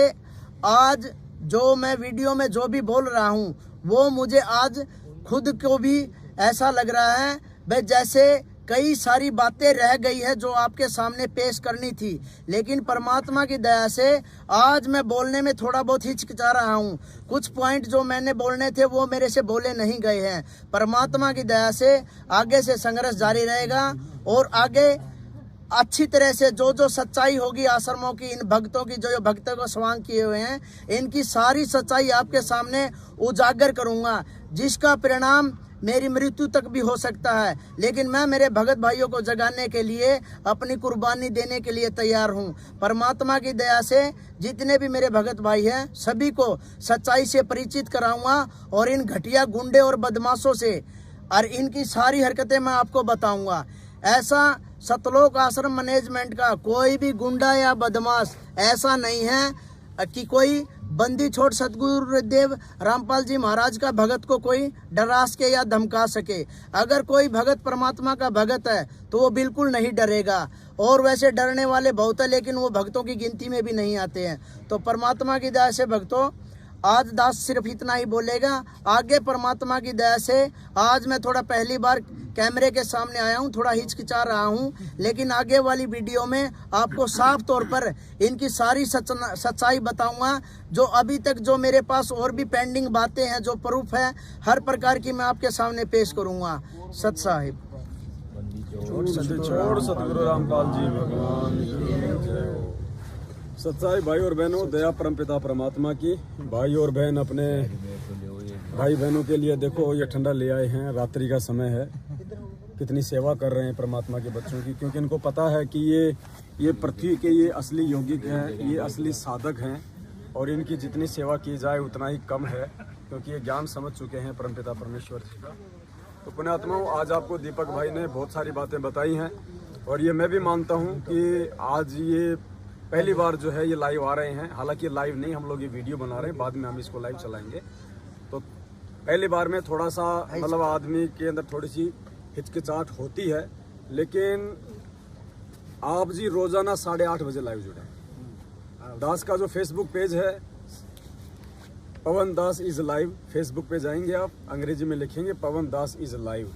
आज जो मैं वीडियो में जो भी बोल रहा हूं वो मुझे आज खुद को भी ऐसा लग रहा है भाई जैसे कई सारी बातें रह गई है जो आपके सामने पेश करनी थी, लेकिन परमात्मा की दया से आज मैं बोलने में थोड़ा बहुत हिचकिचा रहा हूँ। कुछ पॉइंट जो मैंने बोलने थे वो मेरे से बोले नहीं गए हैं। परमात्मा की दया से आगे से संघर्ष जारी रहेगा और आगे अच्छी तरह से जो सच्चाई होगी आश्रमों की, इन भक्तों की जो भक्तों को स्वांग किए हुए हैं, इनकी सारी सच्चाई आपके सामने उजागर करूंगा, जिसका परिणाम मेरी मृत्यु तक भी हो सकता है। लेकिन मैं मेरे भगत भाइयों को जगाने के लिए अपनी कुर्बानी देने के लिए तैयार हूं। परमात्मा की दया से जितने भी मेरे भगत भाई हैं सभी को सच्चाई से परिचित कराऊंगा और इन घटिया गुंडे और बदमाशों से और इनकी सारी हरकतें मैं आपको बताऊंगा। ऐसा सतलोक आश्रम मैनेजमेंट का कोई भी गुंडा या बदमाश ऐसा नहीं है कि कोई बंदी छोड़ सतगुरुदेव रामपाल जी महाराज का भगत को कोई डरा सके या धमका सके। अगर कोई भगत परमात्मा का भगत है तो वो बिल्कुल नहीं डरेगा, और वैसे डरने वाले बहुत है लेकिन वो भक्तों की गिनती में भी नहीं आते हैं। तो परमात्मा की दया से भक्तों आज दास सिर्फ इतना ही बोलेगा। आगे परमात्मा की दया से आज मैं थोड़ा पहली बार कैमरे के सामने आया हूँ, थोड़ा हिचकिचा रहा हूँ, लेकिन आगे वाली वीडियो में आपको साफ तौर पर इनकी सारी सच्चाई बताऊंगा। जो अभी तक जो मेरे पास और भी पेंडिंग बातें हैं, जो प्रूफ है, हर प्रकार की मैं आपके सामने पेश करूंगा। सत साहिब छोड़ सतगुरु रामपाल जी भगवान की जय हो। सच्चाई भाई और बहनों, दया परमपिता परमात्मा की। भाई और बहन अपने भाई बहनों के लिए देखो ये ठंडा ले आए हैं, रात्रि का समय है, कितनी सेवा कर रहे हैं परमात्मा के बच्चों की, क्योंकि इनको पता है कि ये पृथ्वी के ये असली यौगिक हैं, ये असली साधक हैं और इनकी जितनी सेवा की जाए उतना ही कम है, क्योंकि ये ज्ञान समझ चुके हैं परमपिता परमेश्वर जी का। तो पुण्यात्माओं, आज आपको दीपक भाई ने बहुत सारी बातें बताई हैं और ये मैं भी मानता हूँ कि आज ये पहली बार जो है ये लाइव आ रहे हैं। हालांकि लाइव नहीं, हम लोग ये वीडियो बना रहे हैं, बाद में हम इसको लाइव चलाएंगे। तो पहली बार में थोड़ा सा मतलब आदमी के अंदर थोड़ी सी हिचकिचाहट होती है, लेकिन आप जी रोजाना 8:30 बजे लाइव जुड़े। दास का जो फेसबुक पेज है पवन दास इज लाइव, फेसबुक पे जाएंगे आप, अंग्रेजी में लिखेंगे पवन दास इज लाइव,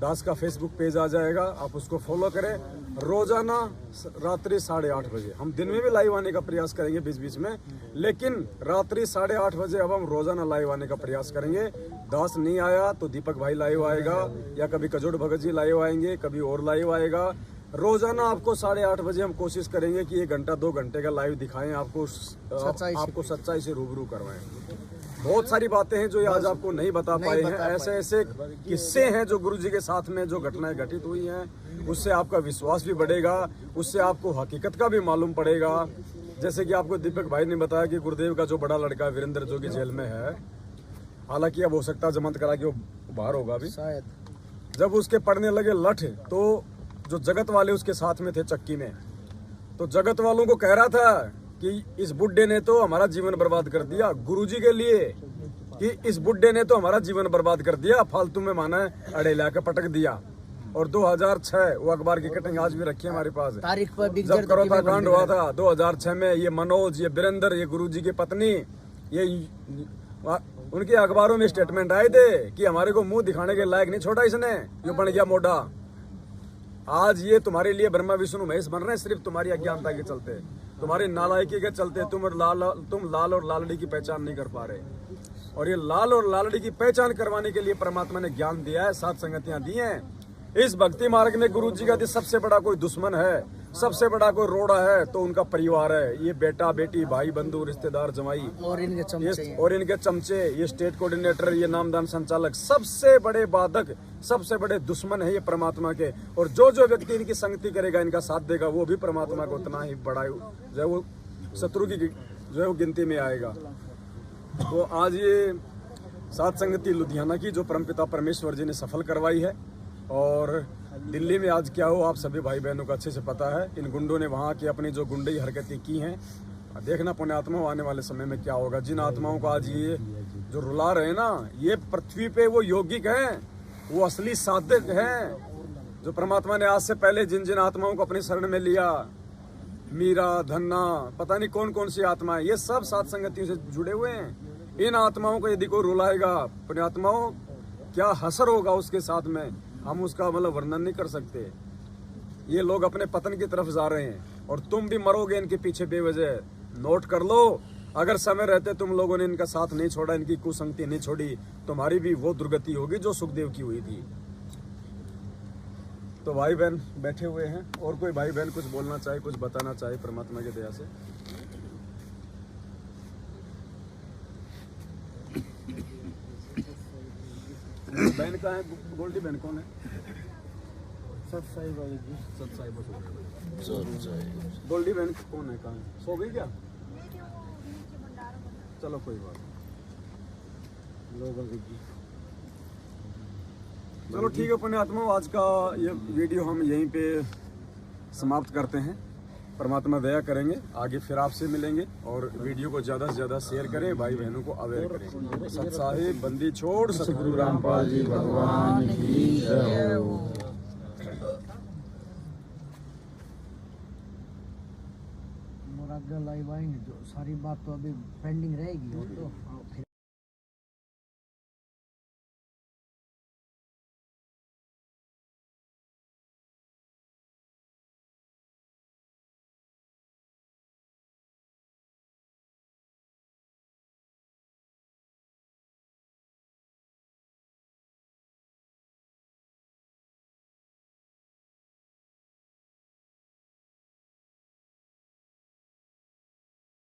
दास का फेसबुक पेज आ जाएगा, आप उसको फॉलो करें। रोजाना रात्रि 8:30 बजे हम दिन में भी लाइव आने का प्रयास करेंगे बीच बीच में, लेकिन रात्रि 8:30 बजे अब हम रोजाना लाइव आने का प्रयास करेंगे। दास नहीं आया तो दीपक भाई लाइव आएगा, या कभी कजोड़ भगत जी लाइव आएंगे, कभी और लाइव आएगा। रोजाना आपको 8:30 बजे हम कोशिश करेंगे कि 1 घंटा 2 घंटे का लाइव दिखाएं, आपको सच्चाई से रूबरू करवाएं। बहुत सारी बातें हैं जो ये आज आपको नहीं बता पाए हैं। ऐसे ऐसे किस्से हैं जो गुरुजी के साथ में जो घटनाएं घटित हुई हैं, उससे आपका विश्वास भी बढ़ेगा, उससे आपको हकीकत का भी मालूम पड़ेगा। जैसे कि आपको दीपक भाई ने बताया कि गुरुदेव का जो बड़ा लड़का वीरेंद्र जो कि जेल में है, हालांकि अब हो सकता है जमानत करा के वो बाहर होगा अभी शायद। जब उसके पड़ने लगे लठ, तो जो जगत वाले उसके साथ में थे चक्की में, तो जगत वालों को कह रहा था कि इस बुड्ढे ने तो हमारा जीवन बर्बाद कर दिया, गुरुजी के लिए कि इस बुड्ढे ने तो हमारा जीवन बर्बाद कर दिया, फालतू में माना अड़े लाके पटक दिया। और 2006 वो अखबार की कटिंग आज भी रखी है हमारे पास, तारीख पर जब करोता कांड हुआ था 2006 में, ये मनोज, ये वीरेंद्र, ये गुरुजी की पत्नी, ये उनके अखबारों में स्टेटमेंट आए थे कि हमारे को मुंह दिखाने के लायक नहीं छोड़ा इसने, ये बन गया मोटा। आज ये तुम्हारे लिए ब्रह्मा विष्णु महेश बन रहे हैं सिर्फ तुम्हारी अज्ञानता के चलते, तुम्हारी नालायकी के चलते। तुम लाल और लालड़ी की पहचान नहीं कर पा रहे, और ये लाल और लालड़ी की पहचान करवाने के लिए परमात्मा ने ज्ञान दिया है, 7 संगतियां दी हैं। इस भक्ति मार्ग में गुरुजी का सबसे बड़ा कोई दुश्मन है, सबसे बड़ा कोई रोड़ा है तो उनका परिवार है। ये बेटा बेटी, भाई बंधु, रिश्तेदार, जमाई और इनके चमचे, ये स्टेट कोऑर्डिनेटर, ये नामदान संचालक, सबसे बड़े बाधक, सबसे बड़े दुश्मन है ये परमात्मा के। और जो जो व्यक्ति इनकी संगति करेगा, इनका साथ देगा, वो भी परमात्मा को उतना ही बड़ा जो है वो शत्रु की जो है वो गिनती में आएगा। तो आज ये 7 संगति लुधियाना की जो परमपिता परमेश्वर जी ने सफल करवाई है, और दिल्ली में आज क्या हो आप सभी भाई बहनों को अच्छे से पता है। इन गुंडों ने वहाँ की अपनी जो गुंडई हरकतें की हैं, देखना पुण्यात्मा आने वाले समय में क्या होगा। जिन आत्माओं को आज ये जो रुला रहे हैं ना, ये पृथ्वी पे वो यौगिक हैं, वो असली साधक हैं, जो परमात्मा ने आज से पहले जिन जिन आत्माओं को अपनी शरण में लिया, मीरा, धन्ना, पता नहीं कौन कौन सी आत्माएं, ये सब 7 संगतियों से जुड़े हुए हैं। इन आत्माओं को यदि कोई रुलाएगा, पुण्यात्माओं, क्या हसर होगा उसके साथ में, हम उसका मतलब वर्णन नहीं कर सकते। ये लोग अपने पतन की तरफ जा रहे हैं, और तुम भी मरोगे इनके पीछे बेवजह। नोट कर लो, अगर समय रहते तुम लोगों ने इनका साथ नहीं छोड़ा, इनकी कुसंगति नहीं छोड़ी, तुम्हारी भी वो दुर्गति होगी जो सुखदेव की हुई थी। तो भाई बहन बैठे हुए हैं, और कोई भाई बहन कुछ बोलना चाहे, कुछ बताना चाहे परमात्मा की दया से। बहन कहाँ है? गोल्डी बहन कौन है? सतसाई बाबू जी। सतसाई गोल्डी बहन कौन है? कहाँ है? सो गई क्या? चलो कोई बात नहीं। चलो ठीक है पुण्यात्मा, आज का ये वीडियो हम यहीं पे समाप्त करते हैं। परमात्मा दया करेंगे, आगे फिर आपसे मिलेंगे, और वीडियो को ज़्यादा से ज़्यादा शेयर करें, भाई बहनों को अवेयर करें। सत साहिब बंदी छोड़ सतगुरु रामपाल जी भगवान की जय। लाइव आएंगे, जो सारी बात तो अभी पेंडिंग रहेगी, वो तो